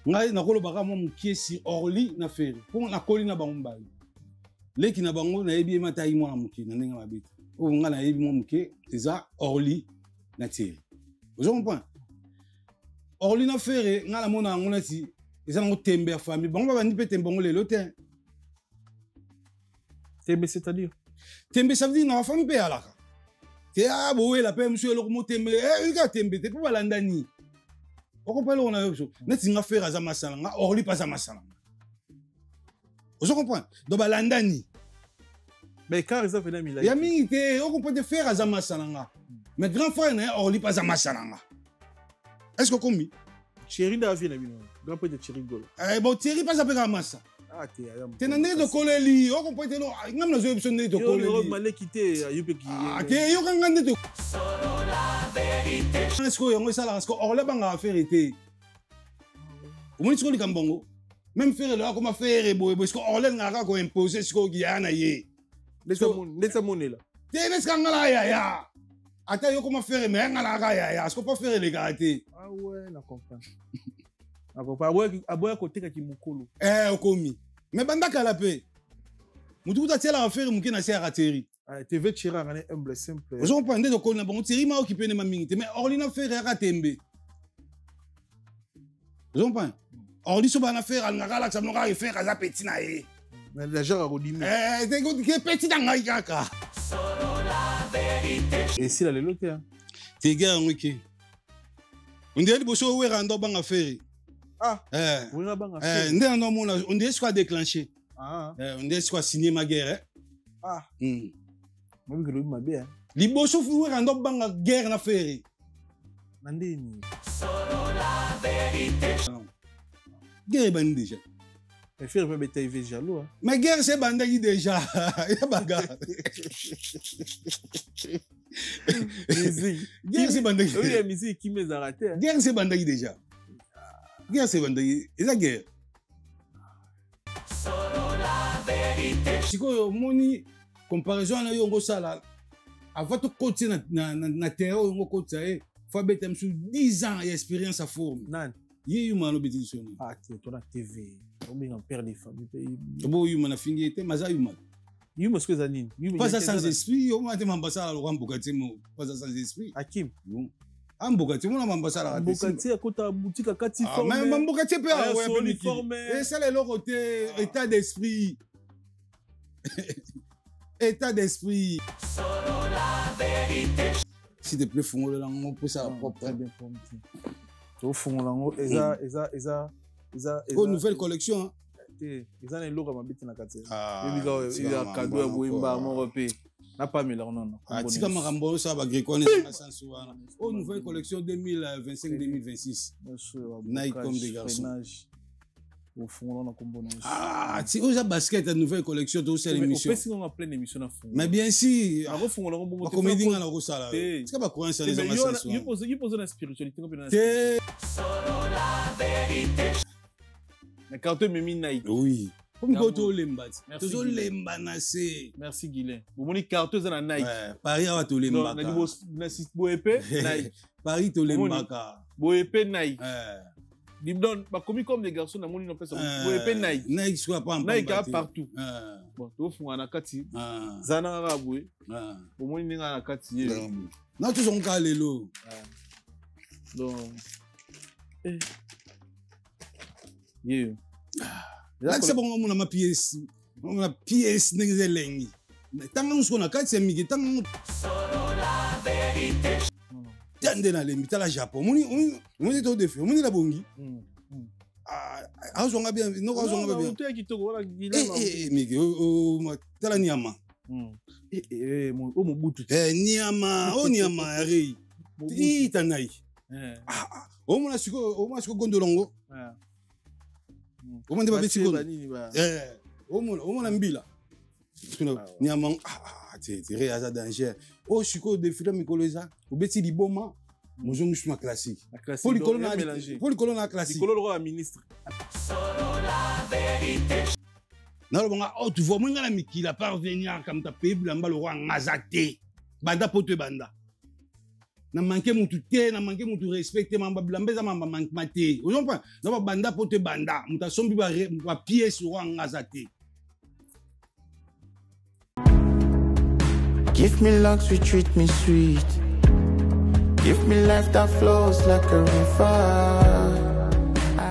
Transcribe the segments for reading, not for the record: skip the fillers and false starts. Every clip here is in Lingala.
ngai nakolo baka mo mukie si Orly na Ferré pour na koli na bango mbali leki na bango na yebi matai mo na mukie na ndenge mabita o nga na yebi mo mukie eza Orly na Thierry vous comprenez Orly na Ferré nga la mona ngona ti eza ngo tembe ya famille bango ba ndi pe tembe ngo lelo te tembe c'est-à-dire tembe ça veut dire na famille pe alaka te a bowe la pe monsieur le mo tembe il ka tembe te pour balandani. Vous comprenez on a eu net nga faire za masala nga Orly pas za masala. Vous comprenez donc balandani mais car ils ont fait il y a mingi on peut faire za masala nga mais grand frère na Orly pas za masala nga est-ce que comme Thierry da vie na bino grand père de Thierry Gol bon Thierry pas za pe massa ah te na ndenge de koleli on comprend te lo ngam na zo episode ndenge de koleli yo malé quitter yupe ki ah te yo kanga ndenge solo la vérité est-ce que yango sala parce que Orly banga vérité au moins tu connais Kambongo même faire là comment faire boy parce que Orly ngaka ko imposer ce ko giana ye laisse mon là te est-ce ngala ya ata yo comment faire mais ngala ka ya est-ce qu'on peut faire les gâtés ah ouais na comprends na comprends aboya côté ka kimukolo okomi mais banda kala pe mutu ta tiela affaire muki na sera Thierry TV Thierry ngane humble simple vous comprenez de ko na bon Thierry ma occupé ne ma mingi mais Orly na faire ka tembe vous comprenez Orly so ba na faire ngaka la ça ka faire za petit na ye la genre a rodimi te ko ke petit na ngai kaka solo la vérité et si la lelo te te gars ngiki on dirait boso we rando banga faire ah on dirait ce qu'on a déclenché on dirait ce qu'on a signé ma guerre ah moi que ma bien liboso fu we rando banga guerre na Ferré nandini solo la vérité guerre bandi déjà mais faire peut être jaloux mais guerre c'est bandagi déjà ya bagarre musique guerre c'est bandagi oui la musique qui me arrêté guerre c'est bandagi déjà guerre c'est bandagi et la guerre solo la vérité sikoyo moni comparaison na yo ngo sala avant to continuer na terreau ngo continuer faut betem sur 10 ans d'expérience à forme nan ye humano bédition ah tu na TV on est en père des familles bo humano fingi te maza humano yuma ce que zanine pas ça sans esprit on m'a te mambasa la rambokati mo pas ça sans esprit Hakim ambokati mo na mambasa la ambokati akota boutique akati forme mais ambokati pe a ouais uniforme et ça le côté état d'esprit état d'esprit solo la vérité s'il te plaît fongola lango pour ça propre très bien formé au fond lango eza nouvelle collection eza na logo mabiti na kati il y a cadeau ya boimba mo repé na pas mila non tika makambo ça ba gricone na sens wana oh nouvelle collection 2025-2026 Nike comme des garçons au fond on a combiné si oza basket la nouvelle collection de cette émission on a plein émission na fond mais bien si a refond on bongo comédie na ko sala tika ba courant ça les sens you pose la spiritualité comme na solo la vérité mais quand tu me mets Nike oui comme goto lemba tozo lemba na se merci Guilain bo moni carton za na Nike Paris a to lemba na na bo épée Nike Paris to lemba ka bo épée Nike Libdon, bah comme des garçons, na moni no pesa. Bo épée Nike. Nike soit pas Nike partout. Bon, to fu na kati. Zana rabwe. Bo moni ninga na kati ye. Na to son ka lelo. Donc yeah. Là c'est bon on a ma pièce. On a pièce n'exelengi. Tanga nous na kati ya migi tanga solo la vérité. Tande na lembi tala Japon. Moni to defi. Moni la bongi. Ah zonga bien. No zonga bien. Tu es qui to wala Guilain. Migi tala nyama. Mon butu. Nyama, nyama rei. Itanai. O mona siko gondolongo. O mona ba beti gondo. O mona mbila. Nyama c'est réa danger. O siko de fila mikoleza. O beti liboma. Mozongu suma classique. Pour le colonna classique. Pour le roi ministre. Solo la vérité. Non, oh, tu vois, moi, il a parvenir comme ta peuple, le roi Mazate. Banda pote banda. na manqué mutu te na manqué mutu respecté mamba blambeza mamba manqué on pas na banda pote banda muta sombi ba pièce ou ngazate. Give me love, we treat me sweet. Give me life that flows like a river.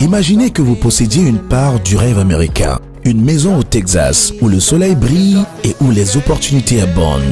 Imaginez que vous possédiez une part du rêve américain, une maison au Texas où le soleil brille et où les opportunités abondent.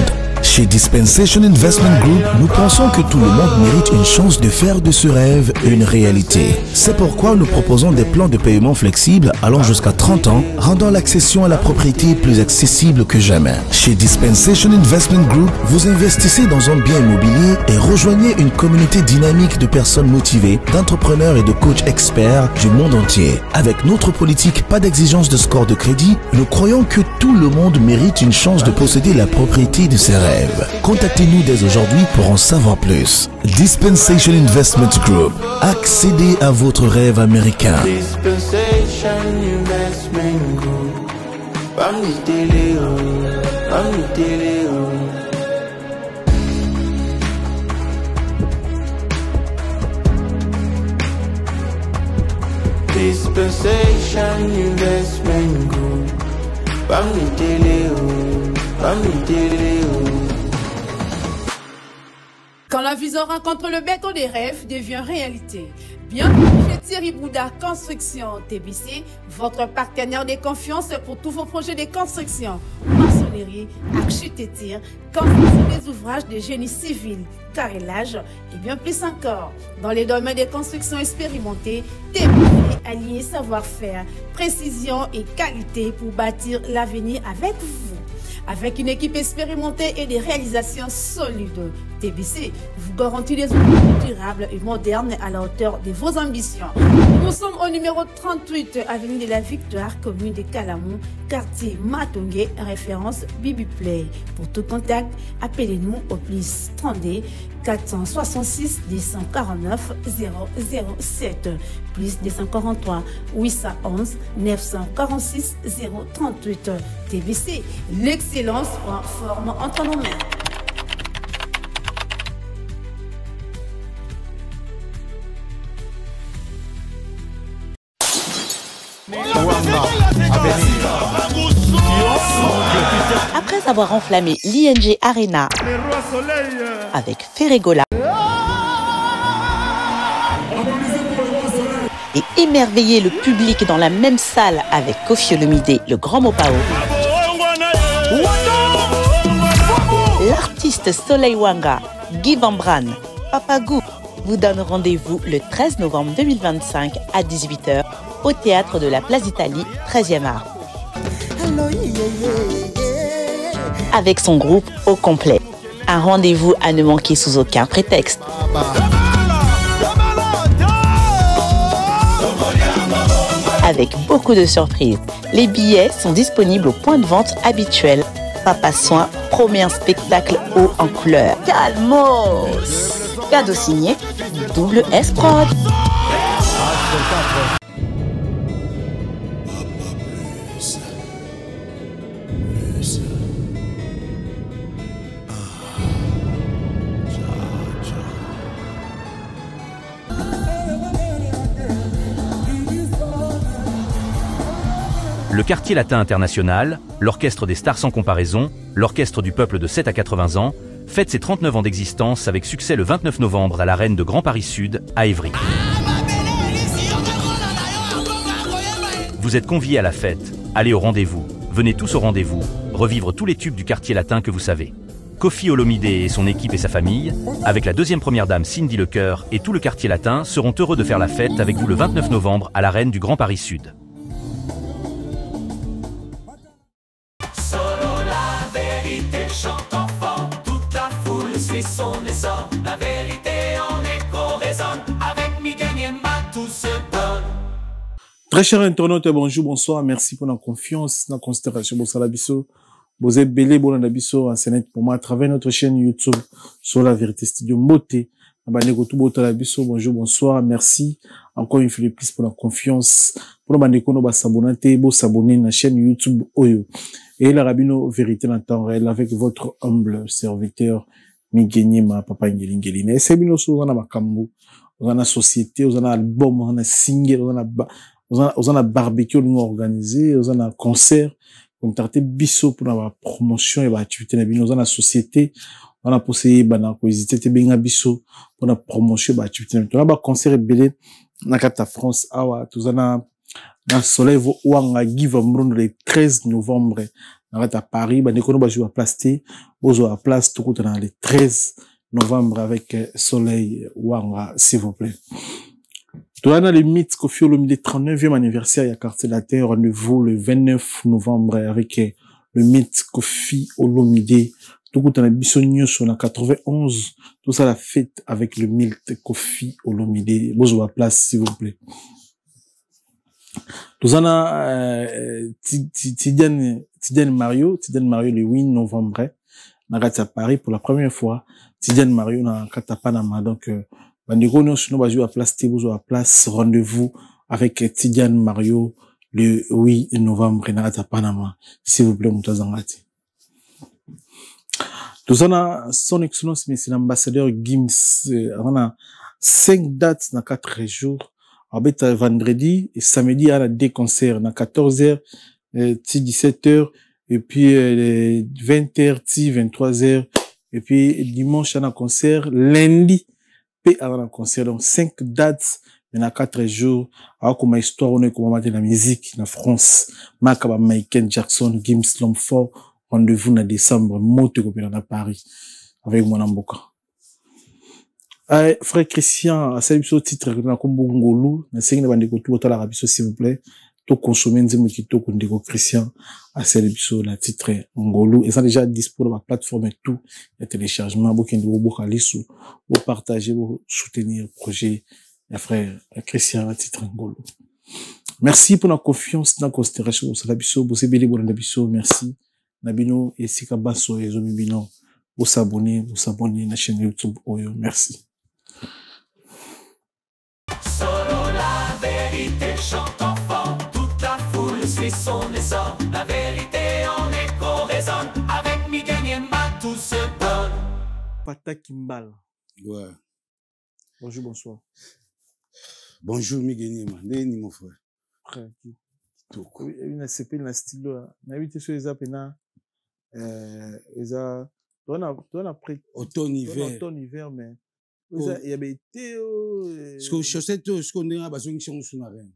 Chez Dispensation Investment Group, nous pensons que tout le monde mérite une chance de faire de ce rêve une réalité. C'est pourquoi nous proposons des plans de paiement flexibles allant jusqu'à 30 ans, rendant l'accession à la propriété plus accessible que jamais. Chez Dispensation Investment Group, vous investissez dans un bien immobilier et rejoignez une communauté dynamique de personnes motivées, d'entrepreneurs et de coachs experts du monde entier. Avec notre politique pas d'exigence de score de crédit, nous croyons que tout le monde mérite une chance de posséder la propriété de ses rêves. Contactez-nous dès aujourd'hui pour en savoir plus. Dispensation Investment Group. Accédez à votre rêve américain. Dispensation Investment Group. Dispensation Investment Group. Quand la vision rencontre le béton des rêves devient réalité. Bienvenue chez Thierry Bouddha Construction TBC, votre partenaire de confiance pour tous vos projets de construction, maçonnerie, architecture, construction des ouvrages de génie civil, carrelage et bien plus encore. Dans les domaines de construction expérimentés, TBC allié savoir-faire, précision et qualité pour bâtir l'avenir avec vous. Avec une équipe expérimentée et des réalisations solides, TBC vous garantit des outils durables et modernes à la hauteur de vos ambitions. Nous sommes au numéro 38, avenue de la Victoire, commune de Calamou, quartier Matongé, référence Bibi Play. Pour tout contact, appelez-nous au plus 32 466 249 007 plus 243 811 946 038. TBC, l'excellence en forme entre nos mains. Après avoir enflammé l'ING Arena avec Ferregola et émerveillé le public dans la même salle avec Koffi Olomide, le grand Mopao, l'artiste Soleil Wanga, Guy Van Bran, Papagou vous donne rendez-vous le 13 novembre 2025 à 18h au théâtre de la Place d'Italie, 13e art. Avec son groupe au complet. Un rendez-vous à ne manquer sous aucun prétexte. Avec beaucoup de surprises. Les billets sont disponibles au point de vente habituel. Papa Soin promet un spectacle haut en couleur. Calmos! Cadeau signé Double S Prod. Le Quartier Latin International, l'orchestre des stars sans comparaison, l'orchestre du peuple de 7 à 80 ans, fête ses 39 ans d'existence avec succès le 29 novembre à l'Arène de Grand Paris Sud, à Évry. Vous êtes conviés à la fête, allez au rendez-vous, venez tous au rendez-vous, revivre tous les tubes du Quartier Latin que vous savez. Koffi Olomide et son équipe et sa famille, avec la deuxième première dame Cindy Lecoeur et tout le Quartier Latin, seront heureux de faire la fête avec vous le 29 novembre à l'Arène du Grand Paris Sud. Son essor, la vérité en écho résonne, avec Miguel Niemba tout se donne. Très chers internautes, bonjour, bonsoir, merci pour la confiance, la considération, bon salabiso, vous êtes belé, bon nabiso, enseigné pour moi à travers notre chaîne YouTube, sur la vérité studio Moté, bonjour, bonsoir, merci, encore une fois de plus pour la confiance, pour la bandeko no s'abonner, bo s'abonner à la chaîne YouTube Oyo, et la rabino vérité en temps réel avec votre humble serviteur, Migeni ma papa ngeli na sebino so na makambu na société na album na single na barbecue nous organisé na concert contacter biso pour la promotion et activité na bino na société on a posé bana ko hésiter te benga biso pour la promotion et activité na ba concert belé na kata France awa tuzana na soleil wanga give mrundo le 13 novembre à Paris, bah, nous va jouer à place T, vous à place tout dans le 13 novembre avec Soleil Wanga, s'il vous plaît. Tout à le mythe Kofi Olomide 39e anniversaire à Quartier de la Terre, rendez-vous le 29 novembre avec le mythe Kofi Olomide, tout dans la Bissonio sur la 91, tout ça la fête avec le mythe Kofi Olomide, vous à place, s'il vous plaît. Nous avons Tidiane Mario le 8 novembre à Paris pour la première fois. Tidiane Mario na Panama. Donc, bandeko nous va jouer à place Tébouzo à place. Rendez-vous avec Tidiane Mario le 8 novembre à Panama. S'il vous plaît, Moutazangati. Nous avons son excellence, monsieur l'ambassadeur Gims. On a 5 dates dans 4 jours. Vendredi et samedi à la deux concerts, à 14h, 17h, et puis 20h, 23h, et puis dimanche à un concert, lundi, puis à un concert. Donc 5 dates, mais à 4 jours, alors comme histoire, on est comme de la musique, en France, Makaba, Michael Jackson, Gims, l'homme fort, rendez-vous en décembre, monte à Paris, avec mon amboka. Frère Christian, à ce titre, na kombo ngolu, na sengi na bandeko tout autant l'Arabie s'il vous plaît, tout consommer nzimo kito kondeko Christian, à ce na titre ngolu, et ça déjà disponible sur la plateforme et tout, le téléchargement, bokende bo khalisu, bo partager, bo soutenir le projet, ya frère Christian à titre ngolu. Merci pour la confiance, dans la considération, au salabiso, bo sebeli bo ndabiso, merci. Nabino, et sika baso, et zomibino, vous s'abonner à la chaîne YouTube, Oyo, merci. Solo la vérité chante enfant, toute la foule suit son essor. La vérité en écho résonne, avec Miguel Niemba tout se donne. Pata Kimbal. Ouais. Bonjour, bonsoir. Bonjour Miguel Niemba, Ndeni mon frère. Frère, oui, il a CP dans stylo. Na vite sur les apena on a pris automne-hiver, mais il y avait été ce que chaussette ce qu'on a besoin de changer na rien.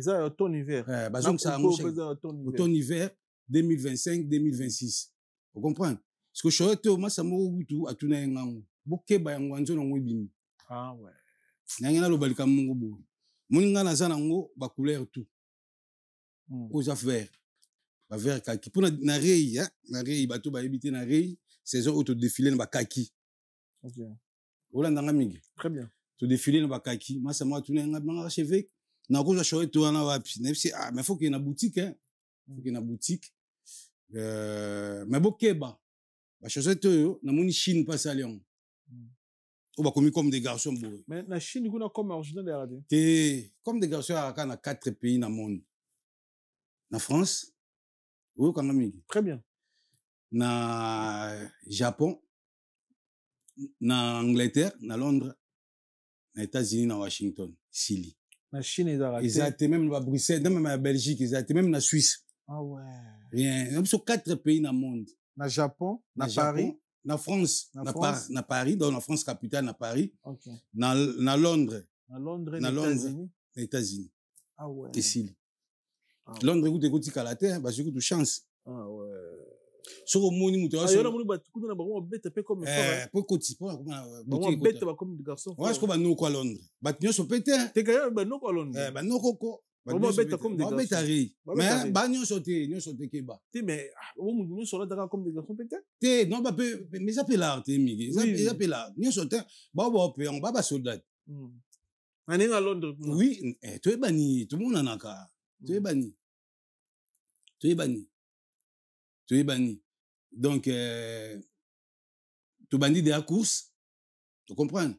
Ça automne-hiver. Besoin que ça automne-hiver 2025-2026. Vous comprenez? Ce que chaussette moi ça mo butu atuna ngango. Bokeba yango anzo na ngwebimi. Ah ouais. Nangena lo balika mungu bo. Muninga na za nango ba couleur tout. Aux affaires. Ba vert kaki pour na rei na rei bato ba éviter na rei saison auto défilé na kaki. OK. Olanda ngamigi. Très bien. To défilé na kaki, masa moi tuna ngabanga cheveux na ko choé to na wapi. Nefsi mais faut qu'il y ait na boutique Faut qu'il y ait na boutique. Mais bokeba. Ba chaussette yo na moni Chine pas à Lyon. On va comme des garçons beaux. Mais la Chine kuna comme original de radio. Comme des garçons à 4 pays dans le monde. Na France, oui, quand même. Très bien. Na Japon, na Angleterre, na Londres, na États-Unis, na Washington, Silly. La Chine est arrêtée. Ils étaient même à Bruxelles, même à Belgique, ils étaient même na Suisse. Ah ouais. Rien. Même sur 4 pays dans le monde. Na Japon, na Paris, na France, na Paris, dans la France capitale, na Paris. OK. Na Londres. Na Londres, na États-Unis. Na États-Unis. Ah ouais. Et Silly. Londres écoute à la terre parce que tu chances. Ah ouais. Sur au monde muto. Ah yona moni ba tukuna na bango bête pe comme fort. Pour côté pour boutique bête ba comme des garçons. Ouais, je crois ba no ko Londres. Ba nyo so pété. Te ga ba no ko Londres. Ba no ko. Ba bête comme des garçons. Ba bête ari. Mais ba nyo so te ba. Te mais o mu nyo so là comme des garçons pété. Te non ba pe mais ça peut là te migi. Ça peut là. Nyo so te ba pe on ba soldat. Ani à Londres. Oui, tu es banni, tout le monde en a ka. Tu es banni. Tu es banni. Donc, tu bandis de la course. Tu comprends?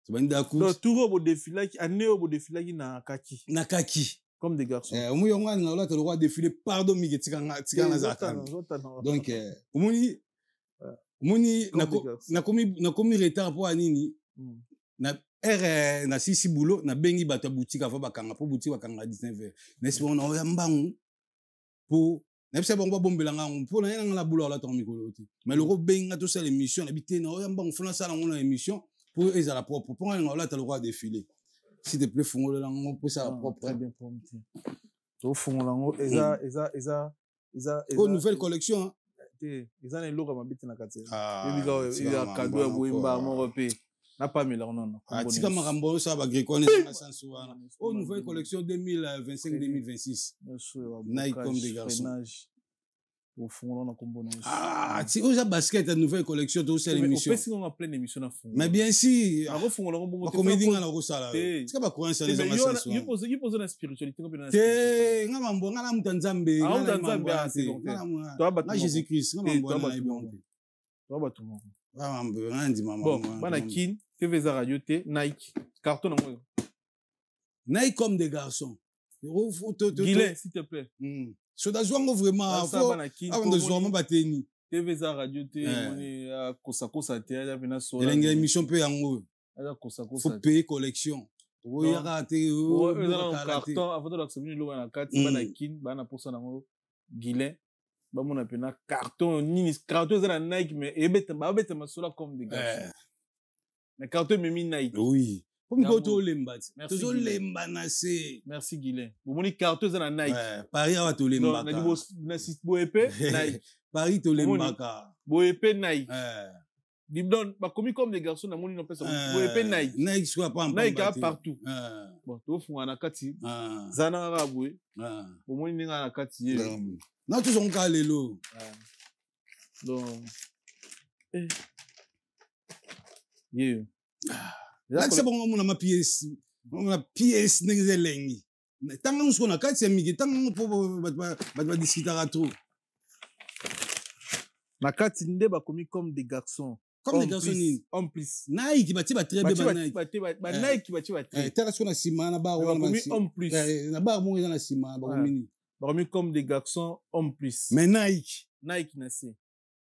Tu bandis de la course. Donc, tout le défilé, année au défilé, na kaki. Na kaki. Comme des garçons. Au moins, on a le droit de défiler, pardon, Miguel, tika na zaka. Donc, au moins, Moni na komi retard pour anini. Na R na sisi boulot na bengi bato boutique avant bakanga pour boutique bakanga 19h. N'est-ce pas on a mbangu pour n'est-ce pas bon bombelanga pour na la boulot la ton micro. Mais le benga tout ça l'émission habité na o mbangu fona ça na émission pour eux à la propre pour on là tu le droit de défiler. S'il te plaît fongo lango pour ça propre très bien prompté. To fongo lango eza nouvelle collection. Ils ont un logo à m'habiter na kati. Il y a cadeau à boimba mon repé. N'a pas mis leur nom. Tika marambo ça va gricone sans souvent. Oh nouvelle collection 2025-2026. Nike comme des garçons. Au fond on a combo. Si osa basket la nouvelle collection tout c'est l'émission. On fait si on a plein d'émissions na fond. Mais bien si. À fond on a bon comédie na rosala. Tika ba coin ça les hommes sans souvent. Il pose la spiritualité comme dans. Te ngamambo ngala mutanzambe. Toi Jésus Christ ngamambo na ibon. Toi ba tout le monde. Bon, Banakin, TV Radio T, Nike, carton en moi. Nike comme des garçons. Guilin, s'il te plaît. Sodazwango vraiment. Avant de jouer, bateni. TV Radio T, on est à Kosa T, à la Sola. Il y a une émission peu en haut. Faut payer collection. Oui, il y a raté. Un carton, avant de l'accepter, l'eau à la carte, Banakin, Bana pour ça en haut. Guilin. Mon appelle carton ni carton c'est la Nike mais bête ma sola comme des gars mais carton me mis Nike oui comme goto lemba toujours lemba na c'est merci Guilin bon mon carton c'est la Nike Paris va to lemba na site boepé Nike Paris to lemba ka boepé Nike Dibdon ba commis comme des garçons na moni no pesa boepé Nike Nike soit pas Nike partout bon to fun na kati zana rabwe bon moni ninga na kati non tous on calé l'eau donc là c'est bon on a ma pièce n'existe lengi tant on se connaît quatre c'est migi tant on peut discuter à trop na kati nde ba commis comme des garçons en plus Nike bati ba très bien Nike bati ba tala ce qu'on a sima na ba en plus na ba mo na sima ba mini Parmi comme des garçons en plus. Mais Nike na c'est.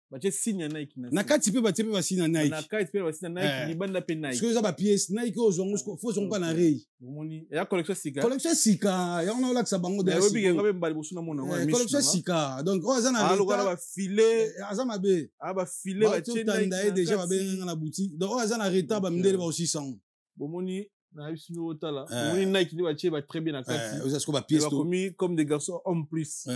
Bah tu signe Nike na. Na kati pe ba signe Nike. Na kati pe ba signe Nike ni banda pe Nike. Parce que ça ba pièce Nike au zongo faut zongo na rei. Moni. Ya collection sika. Collection sika, ya on a là que ça bango de. Obi nga be mbali bosu na mona. Collection sika. Donc o za na rei. Alo ba filet. Azama be. Ba filet ba Nike. Tanda déjà ba be na boutique. Donc o za na reta ba mdele ba aussi 100. Moni. Na biso no tala oui Nike ni ba tie ba très bien na kati ça ce qu'on va pièce commis comme des garçons en plus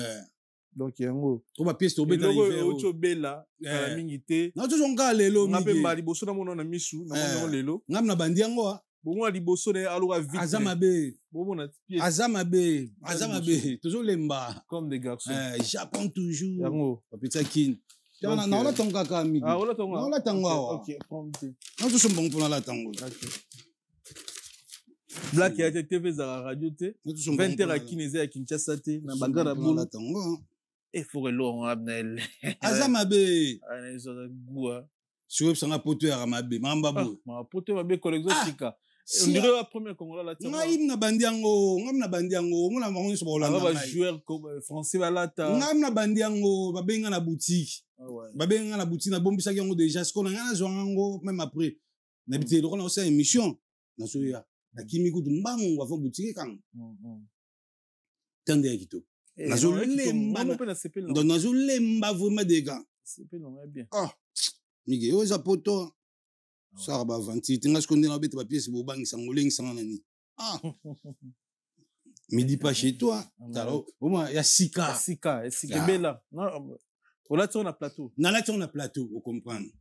donc yango on va pièce to beta l'hiver ocho bela la mingité na toujours on lelo na pe mbali boso na mona na misu na mona lelo ngam na bandi yango bongo ali boso ne aluka vite azama be bongo pièce azama be toujours lemba comme des garçons Japon toujours yango papita kin na na on tonga ka migi on la tonga on la tonga OK prompte na toujours bon pour la tonga Black ya TV za radio te 20h à Kinese à Kinshasa te na bagara bola tango e faut lo Abnel azama be ana zo gua sur sanga poto ya mabe mamba bo ma poto mabe collection sika on dirait la première congola la tango ngam na bandi yango mona bango so bolanda ba joueur français balata ngam na bandi yango babenga na boutique na bombisa yango déjà ce qu'on a na zo yango même après na bité le on a aussi émission na so ya na kimi kutu mbangu wa fo boutique kan tande ya kito nazo lemba vraiment des gars c'est bien mige yo za poto ça ba 28 nga skonde na bete ba pièce bo bangi sangolengi sangana ni midi pas chez toi talo au moins ya sika bela on a sur plateau na la sur na plateau au comprendre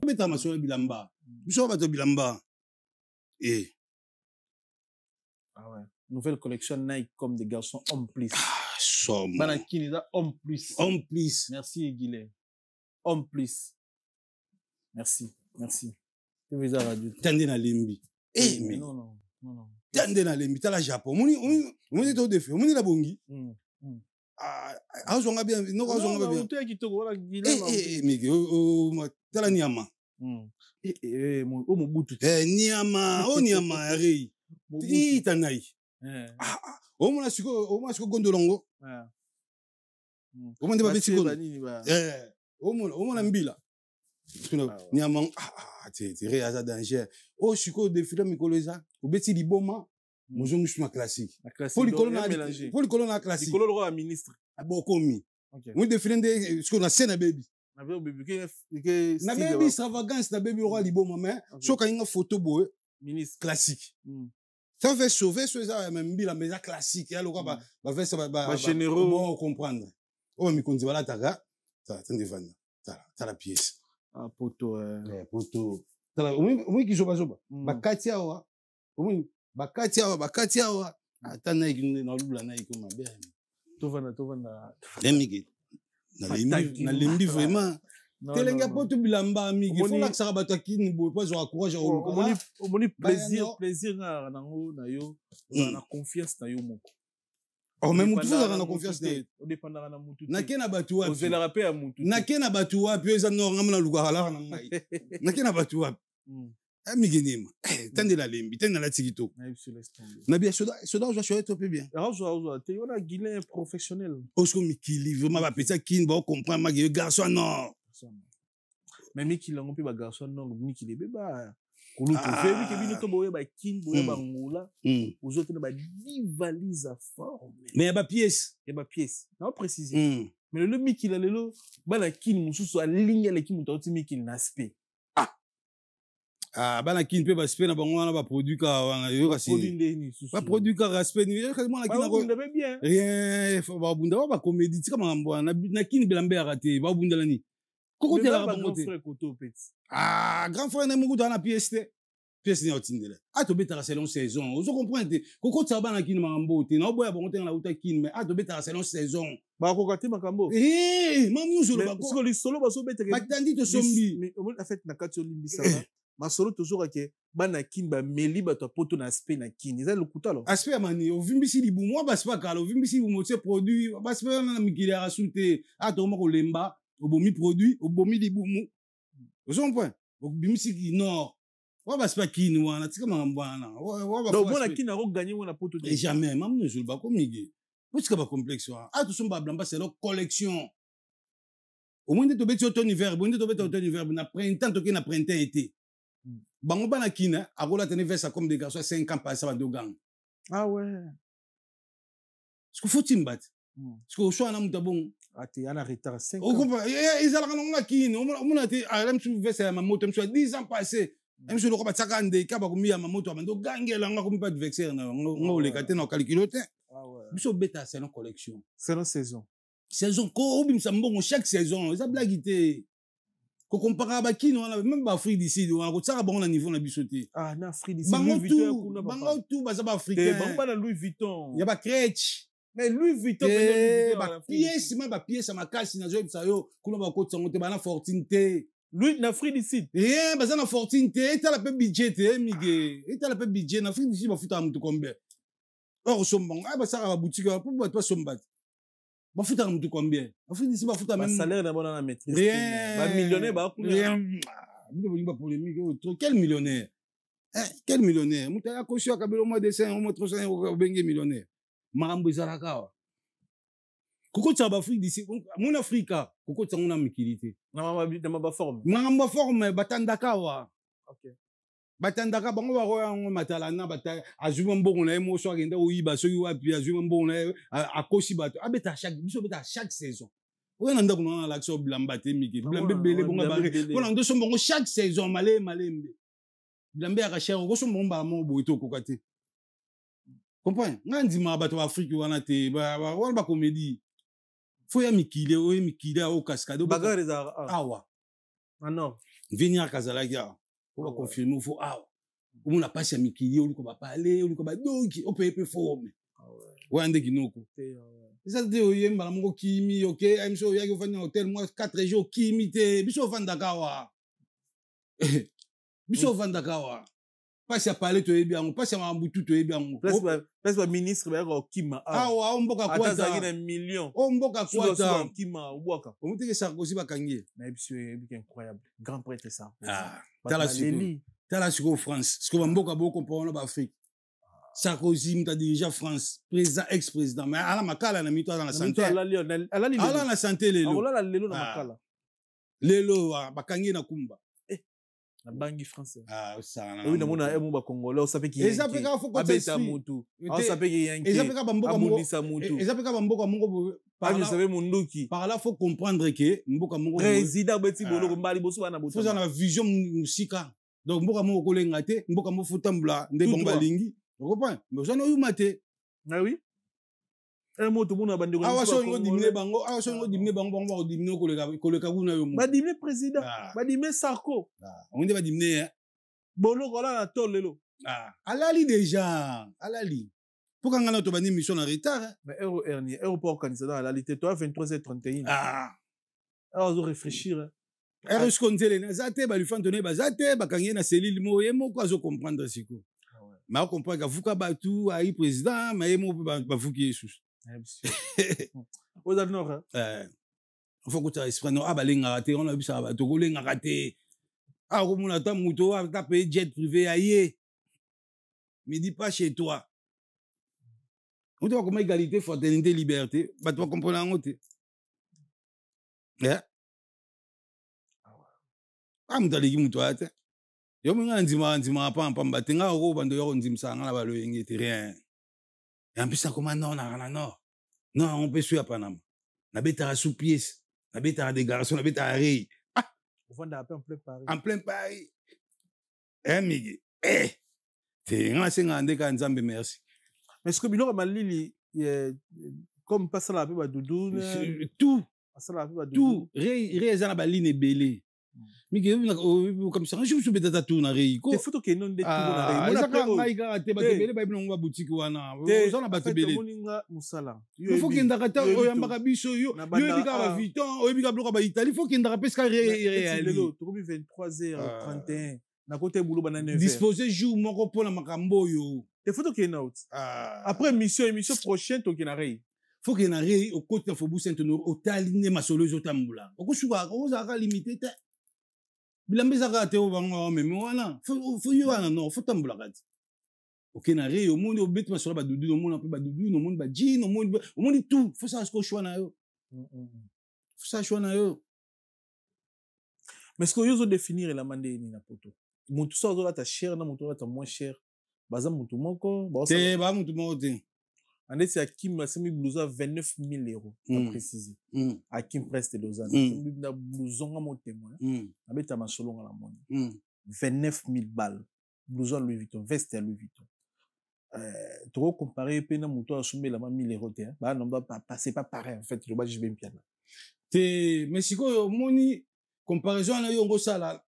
beta maso bilamba biso ba to bilamba ah ouais. Nouvelle collection Nike comme des garçons en plus. Somme. Banakinida en plus. En plus. Merci Guillet. En plus. Merci. TV za radio. Tande na lembi. Mais non. Tande na lembi tala Japon. Moni to défi. Moni la bongi. Azonga bien. No azonga bien. Moto ya kitoko wala Guillet. Mais tala niama. Mo butu. Niama rei. Tanai. O mona siko gondolongo. O mona ba betiko. O mona mbila. Niamang, t'es réa danger. Oh, je suis quoi de film Mikoloza. Ou bêti di boma. Moi, je suis classique. Pour le colon classique. Pour le roi ministre. Ah bon, commis. Moi, de film de ce qu'on a scène à baby. Na baby extravagance, na baby roi di boma, mais so quand une photo boy ministre classique. Ça fait sauver ça même la maison classique. Ya le roi va faire ça ba généraux. Bon comprendre. Oh, mi konzi wala taga. Ça t'en devant. Ça la pièce. Ah poto poto. Ça oui qui joba joba. Bakati awa. Oui, bakati awa. Atana ikine na lula na ikoma bien. Tovana. Demige. Na lembi vraiment. Telenga poto bilamba amigi. Faut la sara batakini bo pas genre courage au moni plaisir na ngo na yo. Na confiance na yo moko. Oh même mutu za na confiance na o dépendra na mutu. Na kena batu wapi? Ozela rapé ya mutu. Na kena batu wapi eza no ngamna luka hala na ngai. Na kena batu wapi? Amigi nima. Tande la lembi, tande la tikito. Na bien soda je suis trop bien. Tu on a Guinéen professionnel. Osko mikili vraiment ba petit kin ba comprendre ma garçon non. Mais Miki lango pe ba garçon non Miki le beba. Kulu to fe Miki bino to boye ba kin boye ba ngola. Aux autres ba 10 valises à forme. Mais ya ba pièce. Non préciser. Mais le Miki la lelo ba la kin mususu a ligne le kin muto Miki na aspect. Bana kin pe ba aspect na bango na ba produit ka wana yo kasi. Ba produit ka aspect ni yo kasi mo na kin ko. Bien. Rien, ba bunda ba comédie tika mambo na kin bilambe ya raté ba bunda la ni. Koko te la bango te. Grand frère na mungu na pièce ni otindele. To beta selon saison. Vous comprenez? Koko te ba na kin mambo te. Na boya bango te na uta kin mais to beta selon saison. Ba ko kati makambo. Mamu zo ba ko. Parce que les solo ba so beta. Ba tandi to sombi. Mais en fait na kati limbisa ba. Ma solo toujours que bana kin ba meli ba to poto na aspect na kin. Eza lokuta lo. Aspect mani ovimbisi libu moi ba spa kala ovimbisi libu mo te produit ba spa na mikili ya rasute. To mo ko lemba obomi produit obomi libu mu. Ozo point. Obimbisi ki nord. Wa ba spa kin wana tika mambo wana. Wa ba. Donc moi na kin na ko gagner wana poto. Et jamais même ne joue pas comme nigi. Puisque ba complexe wa. To somba blamba c'est leur collection. Au moins de beti automne hiver, bonde to beti automne hiver na printemps to ki na printemps été. Bango bana kina akola tene versa comme des garçons 5 ans passé ba dogang. Ah ouais. Est-ce que faut timbat? Est-ce que choix na mutabon? Ati ana retard 5 ans. O comprend, ils ala kana kina, on a été à même sur versa ma moto, même 10 ans passé. Même sur le ko ba tsaka ndeka ba kumia ma moto ba ndo gangela nga ko pas de vexer na ngo le kate na calculote. Ah ouais. Biso beta c'est une collection. C'est une saison. Saison ko bim sambongo chaque saison, ça blaguité. Ko compara ba kino na même ba Afrique d'ici on ko tsaka bon na niveau na bisoté. Na Afrique d'ici Louis Vuitton kuna ba. Bango tout ba za ba africain. Ba na Louis Vuitton. Ya ba crèche. Mais Louis Vuitton ba pièce ma pièce ma casse na zo ça yo kuna ba ko tsango te ba na fortune te. Louis na Afrique d'ici. Ba za na fortune te, eta la pe budget te mige. Eta la pe budget na Afrique d'ici ba futa mutu combien. Or sombong ba ça ba boutique pour pas sombat. Ba futa mutu combien? Afrique d'ici ba futa même salaire na bona na maîtrise. Ba millionnaire ba kuna. Ba polémique quel millionnaire? Quel millionnaire? Muta ya koshi akabelo mo dessin au mo 300 € benge millionnaire. Marambo izalaka wa. Koko tsa ba Afrique d'ici, mon Afrika, koko tsa ngona mikilité. Na ma forme. Marambo forme batandaka wa. OK. Batandaka bango ba roya ngo matala na bata azuma mbongo na emo so agenda oyiba so yiwapi azuma mbongo na akoshi bato abeta chaque saison. Oya nda kuna na l'action blamba te miki blambe bele bonga ba kona ndo so mbongo chaque saison malembe blambe ya cher ko so mbongo ba mo boito kokate. Comprends? Ngandi ma bato wa Afrique wana te wana ba comédie. Faut ya mikile au cascade bagarre za awa. Ah non. Venir kazalaki on va confirmer faut on a pas mikili on ko ba parler on ko ba doki on peut forme. Ouais ande kinoko. Ça te oyemba la moko kimi OK I'm sure ya ko fanya hotel moi 4 jours kimi te biso vandaka wa. Biso vandaka wa. Pas à parler to ebiango pas à mambutu to ebiango. Place ba ministre ba ko kima. Awa on mboka kwata. Atazaki na million. On mboka kwata. Kima ubwaka. On muteke Sarkozy bakangie. Na biso incroyable. Grand prêtre ça. Tala siko France. Siko mboka boko pour ba Afrique. Sarkozy mta déjà France, président ex-président mais ala makala na mito dans la santé. Ala na santé lelo. Ala lelo na makala. lelo bakangi na kumba na bangi français ça oui na mona emo ba congolais osape ki ezapeka foko abeta mutu osape ki yanki ezapeka bamboka abundisa mutu ezapeka bamboka mongo par là sabe munduki par là faut comprendre que mboka mongo président beti boloko mbali bosu bana bosu faut na vision musika donc mboka mongo kolenga te mboka mo futambula nde bonga lingi comprends mais ça no yumate ah oui un mot tout monde abandonné awa so ngo dimine bango bango ba dimine koleka kuna yo ba dimine président ba dimine Sarko on dit ba dimine boloko la na tolelo alali déjà alali pour quand on a une mission en retard mais euro erni aéroport candidat à la lité toi 23h31 alors on réfléchir est-ce qu'on dit les zate ba lui font donner ba zate ba kangi na cellule mo yemo quoi zo comprendre siko mais on comprend que vuka batu ai président mais yemo ba vuki Jesus aux nord faut que tu esprit non abalinga raté on a vu ça ba to kolenga raté ko mona ta muto ta payer jet privé aïe me dis pas chez toi on doit comme égalité fraternité liberté ba tu comprendre en côté mutali muto ate yo mwenga nzima pampa mbatenga ko bando yo nzimsanga na balo yengete rien et en plus ça comment non on peut suivre Panama na beta sous pièce na beta des garçons na beta rei au fond en plein Paris migi t'es nga senga ndeka nzambe merci mais ce que biloko malili comme pas ça la pe doudou tout ça la pe tout rei za na baline belé migi comme ça je me suis beta tout na rei ko te photo ke non de tout na rei mona ka ngai ka te ba belé ba ibino ngwa boutique wana zo na ba belé moninga musala il faut qu'il ndaka ta oyamba biso yo bika ba Vuitton oyebika bloka ba Italie faut qu'il ndaka pesca réel lelo to 23h31 na côté boulot banane disposer jour moko pona makambo yo te photo ke out après émission prochaine to ke na rei faut qu'il na rei au côté Faubourg Saint-Honoré au taline masolo zo tambula okusuka ozaka limité te bilambeza ka te obango meme wana faut yo wana non faut tambula kati ok na rei au monde obet masolo ba dudu au monde un peu ba dudu au monde ba jean au monde tout faut ça ce que choix na yo faut ça choix na yo mais ce que yo zo définir la mande ni na poto mutu so zo la ta cher na mutu la ta moins cher baza mutu moko ba mutu moko te ande c'est Hakim semi blouson 29 000 euros à préciser Hakim Preste Lausanne na blouson nga mo témoin abeta masolo nga la moni 29 000 balles blouson Louis Vuitton veste à Louis Vuitton trop comparé pe na mutu a sommé la 1000 euros te ba non ba passer pas pareil en fait le bas je vais bien te mais siko moni comparaison na yo ngo sala